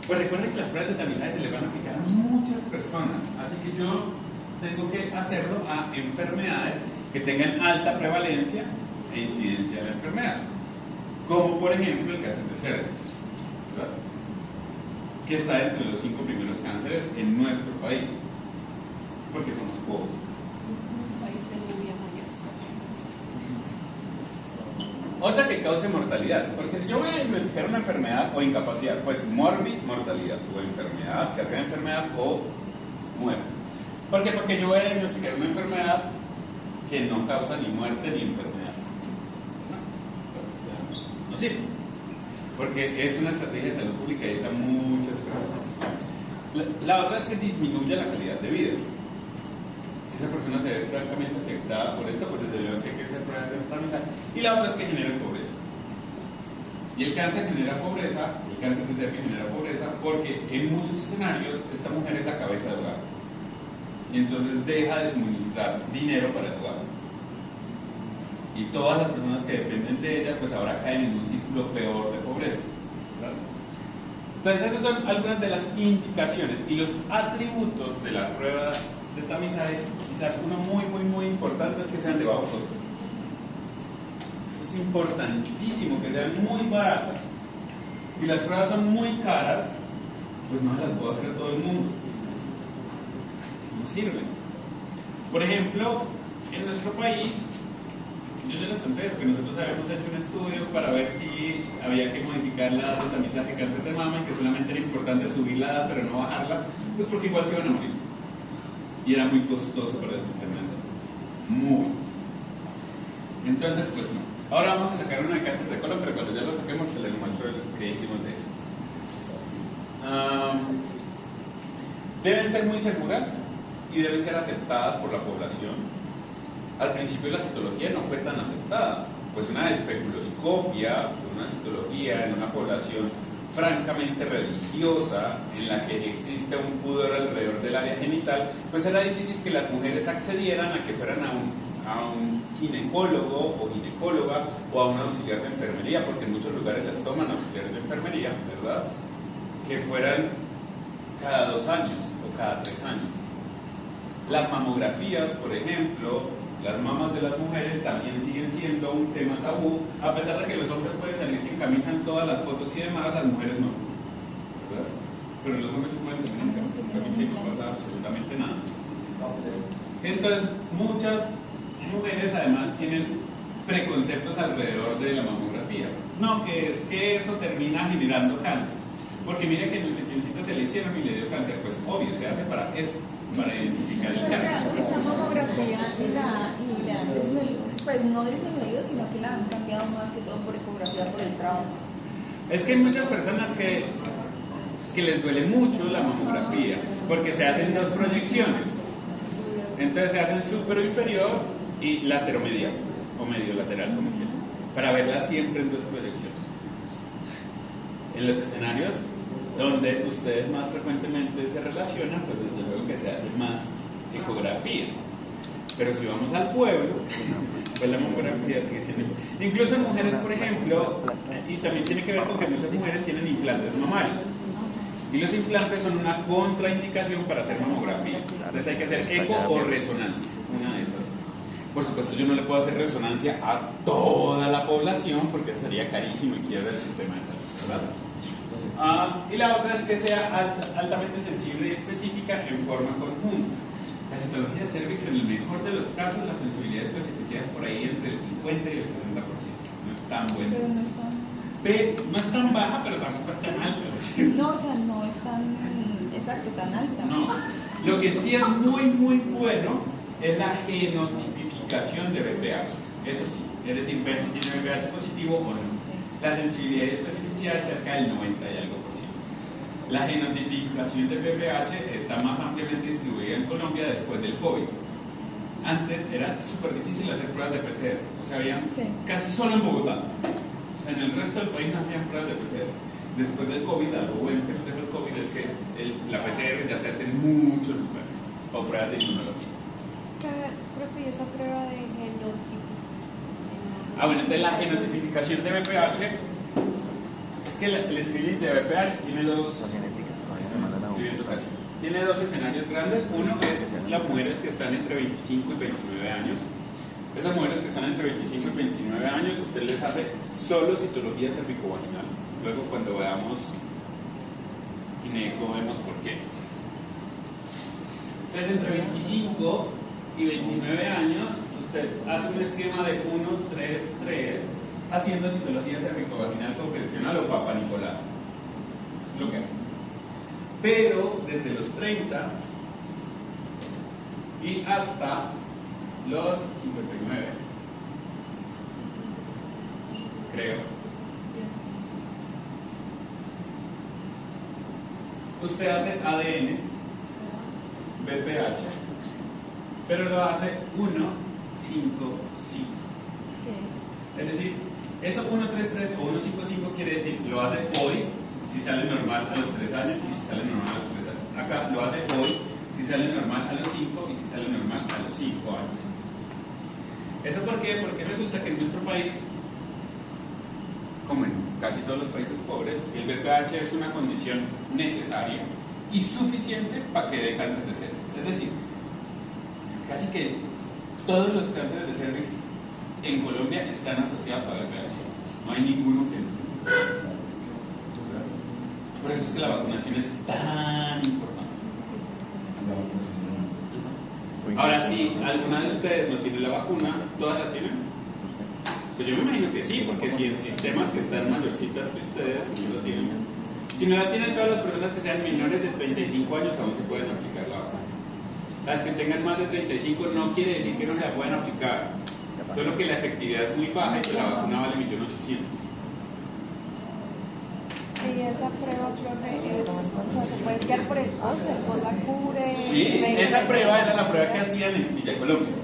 Pues recuerden que las pruebas de tamizaje se le van a aplicar a muchas personas, así que yo tengo que hacerlo a enfermedades que tengan alta prevalencia e incidencia de la enfermedad, como por ejemplo el cáncer de cervix, ¿verdad? Que está entre los 5 primeros cánceres en nuestro país, porque somos pobres. Un país de lluvia mayor. Otra que cause mortalidad, porque si yo voy a investigar una enfermedad o incapacidad, pues mortalidad, o enfermedad, carga de enfermedad o muerte. ¿Por qué? Porque yo voy a investigar una enfermedad que no causa ni muerte ni enfermedad. No sirve. Porque es una estrategia de salud pública y es a muchas personas. La otra es que disminuye la calidad de vida. Si esa persona se ve francamente afectada por esto, pues desde luego que hay que hacer pruebas de tamizaje. Y la otra es que genera pobreza. Y el cáncer genera pobreza, el cáncer de cervix genera pobreza porque en muchos escenarios esta mujer es la cabeza del hogar. Y entonces deja de suministrar dinero para el hogar. Y todas las personas que dependen de ella, pues ahora caen en un círculo peor de pobreza, ¿verdad? Entonces esas son algunas de las indicaciones y los atributos de la prueba de tamizaje. Quizás uno muy importante es que sean de bajo costo. Eso es importantísimo, que sean muy baratas. Si las pruebas son muy caras, pues no las puede hacer todo el mundo. No sirven. Por ejemplo, en nuestro país, yo ya les conté eso, que nosotros habíamos hecho un estudio para ver si había que modificar la edad de tamizaje de cáncer de mama y que solamente era importante subir la edad pero no bajarla, pues porque igual se iban a morir. Y era muy costoso para el sistema de salud. Muy. Entonces, pues no. Ahora vamos a sacar una de cáncer de colon, pero cuando ya lo saquemos se les muestro lo que hicimos de eso. Deben ser muy seguras y deben ser aceptadas por la población. Al principio la citología no fue tan aceptada, pues una especuloscopia, una citología en una población francamente religiosa, en la que existe un pudor alrededor del área genital, pues era difícil que las mujeres accedieran a que fueran a un ginecólogo o ginecóloga o a un auxiliar de enfermería, porque en muchos lugares las toman auxiliares de enfermería, ¿verdad? Que fueran cada 2 años o cada 3 años. Las mamografías, por ejemplo, las mamas de las mujeres también siguen siendo un tema tabú, a pesar de que los hombres pueden salir sin camisa en todas las fotos y demás, las mujeres no, ¿verdad? Pero los hombres sí pueden salir sin camisa y no pasa absolutamente nada. Entonces, muchas mujeres además tienen preconceptos alrededor de la mamografía. No, que es que eso termina generando cáncer. Porque mire que en el sequioncito se le hicieron y le dio cáncer. Pues obvio, se hace para eso, para identificar el cáncer. Esa mamografía pues no disminuido, sino que la han cambiado más que todo por ecografía, por el trauma. Es que hay muchas personas que les duele mucho la mamografía, porque se hacen 2 proyecciones. Entonces se hacen supero inferior y lateromedial, o medio lateral, como quieran, para verla siempre en 2 proyecciones. En los escenarios donde ustedes más frecuentemente se relacionan, pues desde luego que se hace más ecografía. Pero si vamos al pueblo, pues la mamografía sigue siendo... Incluso en mujeres, por ejemplo, y también tiene que ver con que muchas mujeres tienen implantes mamarios. Y los implantes son una contraindicación para hacer mamografía. Entonces hay que hacer eco o resonancia, una de esas dos. Por supuesto, yo no le puedo hacer resonancia a toda la población porque sería carísimo y quiebra el sistema de salud, ¿verdad? Y la otra es que sea altamente sensible y específica en forma conjunta. La citología de cervix, en el mejor de los casos, la sensibilidad y especificidad es por ahí entre el 50 y el 60%. No es tan buena. Pero no es tan... No es tan baja, pero tampoco es tan alta. No, o sea, no es tan... Exacto, tan alta. No. Lo que sí es muy bueno es la genotipificación de BPH. Eso sí, es decir, ver si tiene BPH positivo o no. Sí. La sensibilidad y especificidad es cerca del 90 y algo %. La genotipificación de BPH está más ampliamente distribuida en Colombia después del COVID. Antes era súper difícil hacer pruebas de PCR, o sea, había casi solo en Bogotá. O sea, en el resto del país no hacían pruebas de PCR. Después del COVID, algo bueno que nos dejó el COVID es que la PCR ya se hace en muchos lugares, o pruebas de inmunología. Profe, ¿y esa prueba de genotipificación? Bueno, entonces la genotipificación de BPH es que el screening de BPH tiene tiene dos escenarios grandes. Uno es las mujeres que están entre 25 y 29 años. Esas mujeres que están entre 25 y 29 años, usted les hace solo citología cervicovaginal. Luego, cuando veamos gineco, vemos por qué. Entonces, entre 25 y 29 años, usted hace un esquema de 1-3-3 haciendo citología cervicovaginal convencional o Papa Nicolau. Es lo que hace. Pero desde los 30 y hasta los 59, creo, usted hace ADN, BPH, pero lo hace 1-5-5. ¿Qué es? Es decir, Eso 133 o 155 quiere decir, lo hace hoy si sale normal a los 3 años y si sale normal a los 3 años. Acá lo hace hoy si sale normal a los 5 y si sale normal a los 5 años. ¿Eso por qué? Porque resulta que en nuestro país, como en casi todos los países pobres, el BPH es una condición necesaria y suficiente para que dé cáncer de cervix. Es decir, casi que todos los cánceres de cervix en Colombia están asociados al BPH. No hay ninguno que no. Por eso es que la vacunación es tan importante. Ahora, si alguna de ustedes no tiene la vacuna, ¿todas la tienen? Pues yo me imagino que sí, porque si en sistemas que están mayorcitas que ustedes no lo tienen. Si no la tienen, todas las personas que sean menores de 35 años aún se pueden aplicar la vacuna. Las que tengan más de 35 no quiere decir que no se la puedan aplicar, solo que la efectividad es muy baja y que la vacuna vale 1.800.000. Y esa prueba, profe, es, o sea, se puede enviar por el post, después la cubre. Sí, esa prueba era la prueba que hacían en Villa Colombia.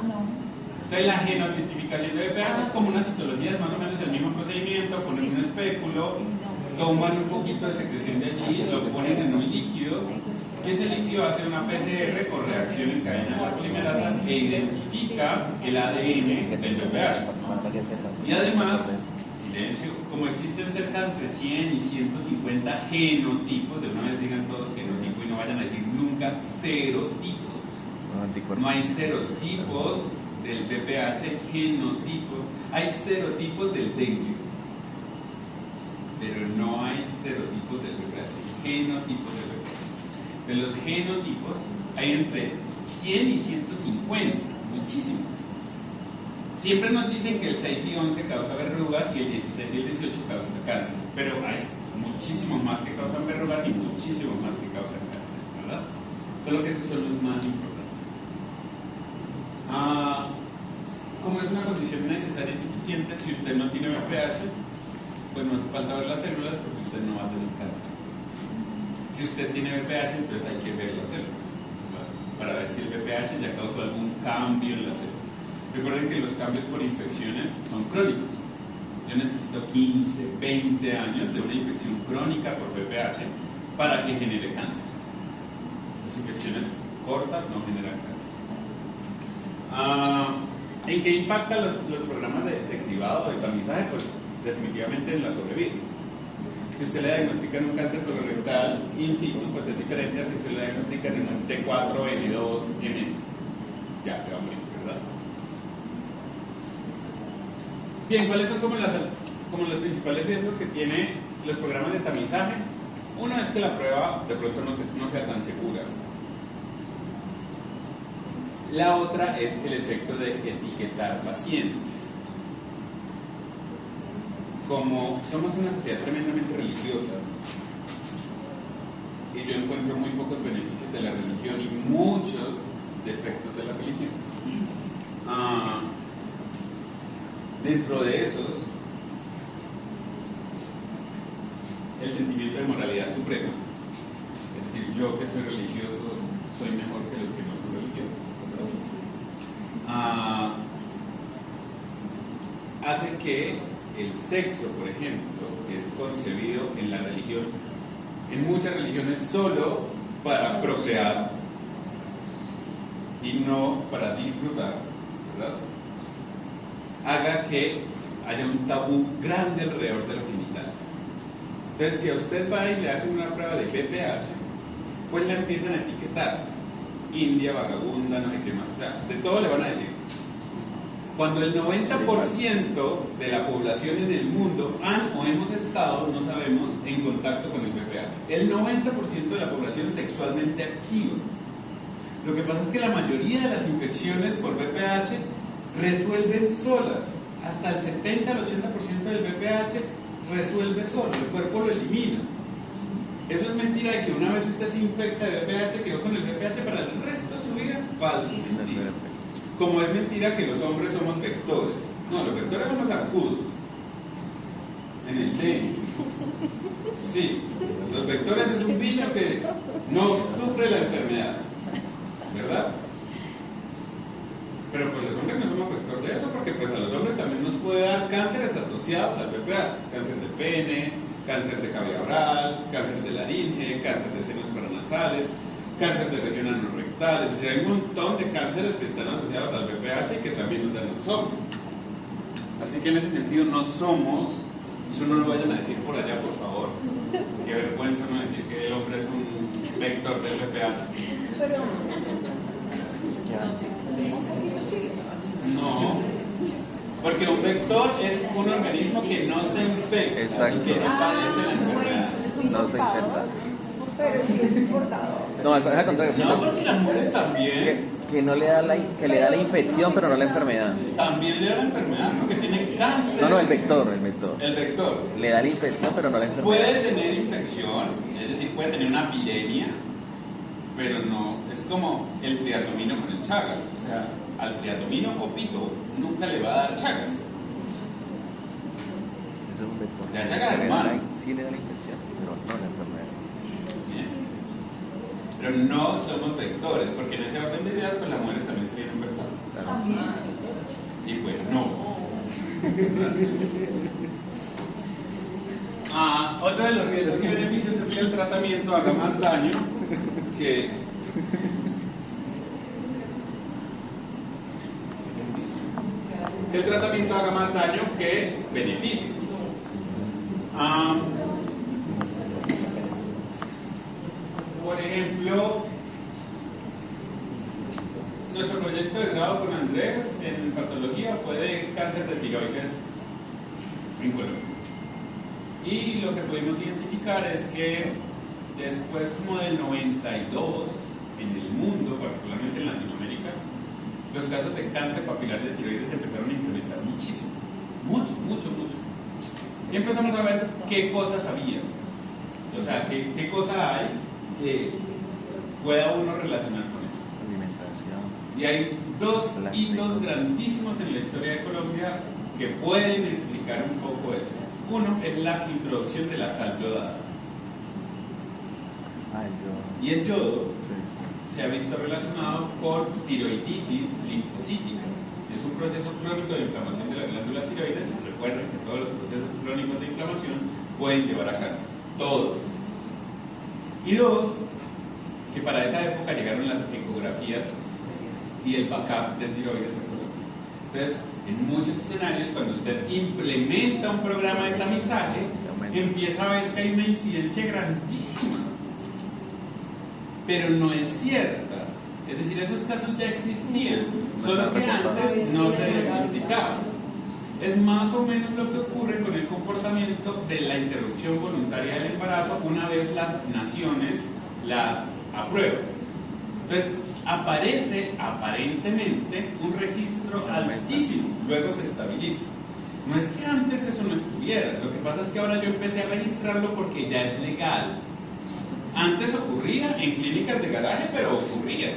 No. Entonces la genotipificación de BPH es como una citología, es más o menos el mismo procedimiento, ponen un espéculo, toman un poquito de secreción de allí, lo ponen en un líquido y ese líquido hace una PCR por reacción en cadena de la polimerasa e identifica el ADN del BPH. Y además, silencio, como existen cerca de entre 100 y 150 genotipos, de una vez digan todos genotipo y no vayan a decir nunca serotipos. No hay serotipos del VPH, genotipos. Hay serotipos del dengue, pero no hay serotipos del VPH, genotipos del VPH. De los genotipos hay entre 100 y 150, muchísimos. Siempre nos dicen que el 6 y 11 causa verrugas y el 16 y el 18 causan cáncer, pero hay muchísimos más que causan verrugas y muchísimos más que causan cáncer, ¿verdad? Solo que esos son los más importantes. Como es una condición necesaria y suficiente, si usted no tiene VPH, pues no hace falta ver las células porque usted no va a tener cáncer. Si usted tiene VPH, entonces hay que ver las células, ¿verdad? Para ver si el VPH ya causó algún cambio en las células. Recuerden que los cambios por infecciones son crónicos. Yo necesito 15, 20 años de una infección crónica por VPH para que genere cáncer. Las infecciones cortas no generan cáncer. ¿En qué impactan los programas de cribado, de tamizaje? Pues definitivamente en la sobrevida. Si usted le diagnostican un cáncer colorectal in situ, pues es diferente a si se le diagnostican en un T4, N2, MS. Ya se va a morir, ¿verdad? Bien, ¿cuáles son como los principales riesgos que tiene los programas de tamizaje? Uno es que la prueba de pronto no sea tan segura. La otra es el efecto de etiquetar pacientes. Como somos una sociedad tremendamente religiosa y yo encuentro muy pocos beneficios de la religión y muchos defectos de la religión, dentro de esos, el sentimiento de moralidad suprema, es decir, yo que soy religioso soy mejor que los que no son religiosos, hace que el sexo, por ejemplo, que es concebido en la religión, en muchas religiones solo para procrear y no para disfrutar, ¿verdad? Haga que haya un tabú grande alrededor de los genitales. Entonces, si a usted va y le hacen una prueba de VPH, pues la empiezan a etiquetar. India, vagabunda, no sé qué más. O sea, de todo le van a decir. Cuando el 90% de la población en el mundo han o hemos estado, no sabemos, en contacto con el VPH. El 90% de la población sexualmente activa. Lo que pasa es que la mayoría de las infecciones por VPH resuelven solas. Hasta el 70 al 80% del VPH resuelve solo, el cuerpo lo elimina. Eso es mentira de que una vez usted se infecta de VPH, quedó con el VPH para el resto de su vida. Falso, mentira. Como es mentira que los hombres somos vectores. No, los vectores son los agudos. En el DNA. Sí, los vectores es un bicho que no sufre la enfermedad, ¿verdad? Pero pues los hombres no somos vector de eso, porque pues a los hombres también nos puede dar cánceres asociados al VPH, cáncer de pene, cáncer de cavidad oral, cáncer de laringe, cáncer de senos paranasales, cáncer de región anorrectal, es decir, hay un montón de cánceres que están asociados al VPH y que también nos dan los hombres. Así que en ese sentido no somos, eso no lo vayan a decir por allá, por favor. Qué vergüenza no decir que el hombre es un vector del VPH. Pero un poquito sí. No, porque un vector es un organismo que no se infecta, Exacto. que no padece la enfermedad. Es un No se portador, infecta. pero sí es un portador. No, al contrario. No, porque las mujeres también, Que no le da que le da la infección, pero no la enfermedad. también le da la enfermedad, ¿no? Que tienen cáncer. No, el vector, el vector. El vector Le da la infección, pero no la enfermedad. puede tener infección, es decir, puede tener una viremia, pero no, es como el triatomino con el Chagas, o sea, al triatomino o pito nunca le va a dar Chagas. Eso es un vector. La chaga es humana. Sí le da la infección, pero no la enfermedad. Bien. Pero no somos vectores, porque en ese orden de ideas, pues las mujeres también serían un vector. Claro. Y pues no. Otro de los riesgos y beneficios es que el tratamiento haga más daño que el tratamiento haga más daño que beneficio. Por ejemplo, nuestro proyecto de grado con Andrés en patología fue de cáncer de tiroides en Colombia. Y lo que pudimos identificar es que después como del 92 en el mundo, particularmente en Latinoamérica, los casos de cáncer papilar de tiroides empezaron a incrementar muchísimo, mucho. Y empezamos a ver qué cosas había, o sea, qué cosa hay que pueda uno relacionar con eso. Alimentación. Y hay dos Plástico. hitos grandísimos en la historia de Colombia que pueden explicar un poco eso. Uno es la introducción de la sal yodada. Ay, yo. Y el yodo Sí, sí. se ha visto relacionado con tiroiditis linfocítica. Es un proceso crónico de inflamación de la glándula tiroides. Recuerden que todos los procesos crónicos de inflamación pueden llevar a cáncer. Todos. Y dos, que para esa época llegaron las ecografías y el backup de tiroides en Colombia. Entonces, en muchos escenarios, cuando usted implementa un programa de tamizaje, empieza a ver que hay una incidencia grandísima. Pero no es cierta. Es decir, esos casos ya existían, solo que antes no se diagnosticaban. Es más o menos lo que ocurre con el comportamiento de la interrupción voluntaria del embarazo una vez las naciones las aprueban. Entonces, aparece aparentemente un registro altísimo, luego se estabiliza. No es que antes eso no estuviera, lo que pasa es que ahora yo empecé a registrarlo porque ya es legal. Antes ocurría en clínicas de garaje, pero ocurría.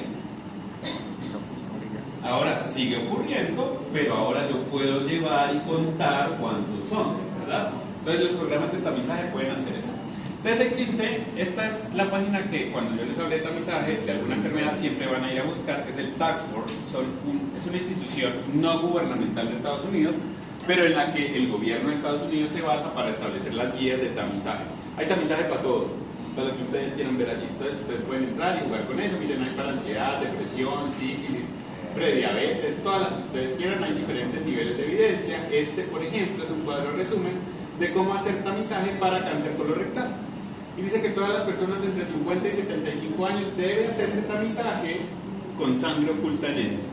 Ahora sigue ocurriendo, pero ahora yo puedo llevar y contar cuántos son, ¿verdad? Entonces los programas de tamizaje pueden hacer eso. Entonces existe, esta es la página que cuando yo les hablé de tamizaje de alguna enfermedad siempre van a ir a buscar, que es el Task Force. Es una institución no gubernamental de Estados Unidos, pero en la que el gobierno de Estados Unidos se basa para establecer las guías de tamizaje. Hay tamizaje para todo, para lo que ustedes quieran ver allí. Entonces ustedes pueden entrar y jugar con eso. Miren, hay para ansiedad, depresión, sífilis, prediabetes, todas las que ustedes quieran. Hay diferentes niveles de evidencia. Este, por ejemplo, es un cuadro resumen de cómo hacer tamizaje para cáncer colorectal. Y dice que todas las personas entre 50 y 75 años deben hacerse tamizaje con sangre oculta en heces.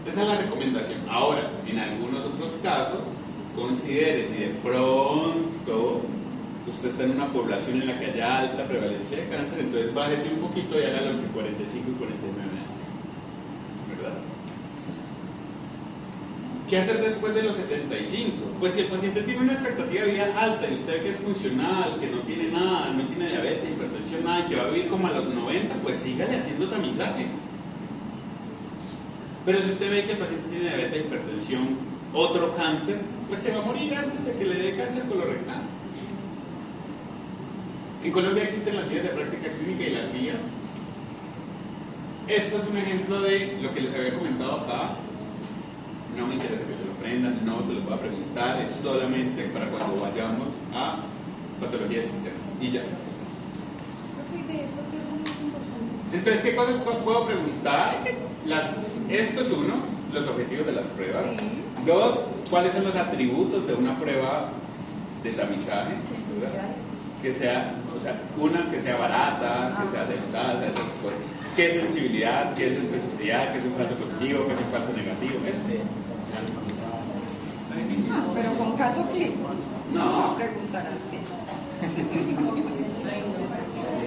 Esa es la recomendación. Ahora, en algunos otros casos, considere si de pronto usted está en una población en la que haya alta prevalencia de cáncer, entonces bájese un poquito y hágalo entre 45 y 49 años. ¿Verdad? ¿Qué hacer después de los 75? Pues si el paciente tiene una expectativa de vida alta y usted que es funcional, que no tiene nada, no tiene diabetes, hipertensión, nada, y que va a vivir como a los 90, pues sígale haciendo tamizaje. Pero si usted ve que el paciente tiene diabetes, hipertensión, otro cáncer, pues se va a morir antes de que le dé cáncer colorectal. En Colombia existen las guías de práctica clínica y las guías Esto es un ejemplo de lo que les había comentado acá. No me interesa que se lo aprendan, no se los voy a preguntar, es solamente para cuando vayamos a patología de sistemas. Y ya. Profe, de eso que es lo más importante. Entonces, ¿qué cosas puedo preguntar? Esto es uno, los objetivos de las pruebas. Sí. Dos, ¿cuáles son los atributos de una prueba de tamizaje? Que sea, o sea, una que sea barata, que sea aceptada, esas cosas. ¿Qué es sensibilidad? ¿Qué es especificidad? ¿Qué es un falso positivo? ¿Qué es un falso negativo? Eso. Pero con caso clínico. No. Preguntar así.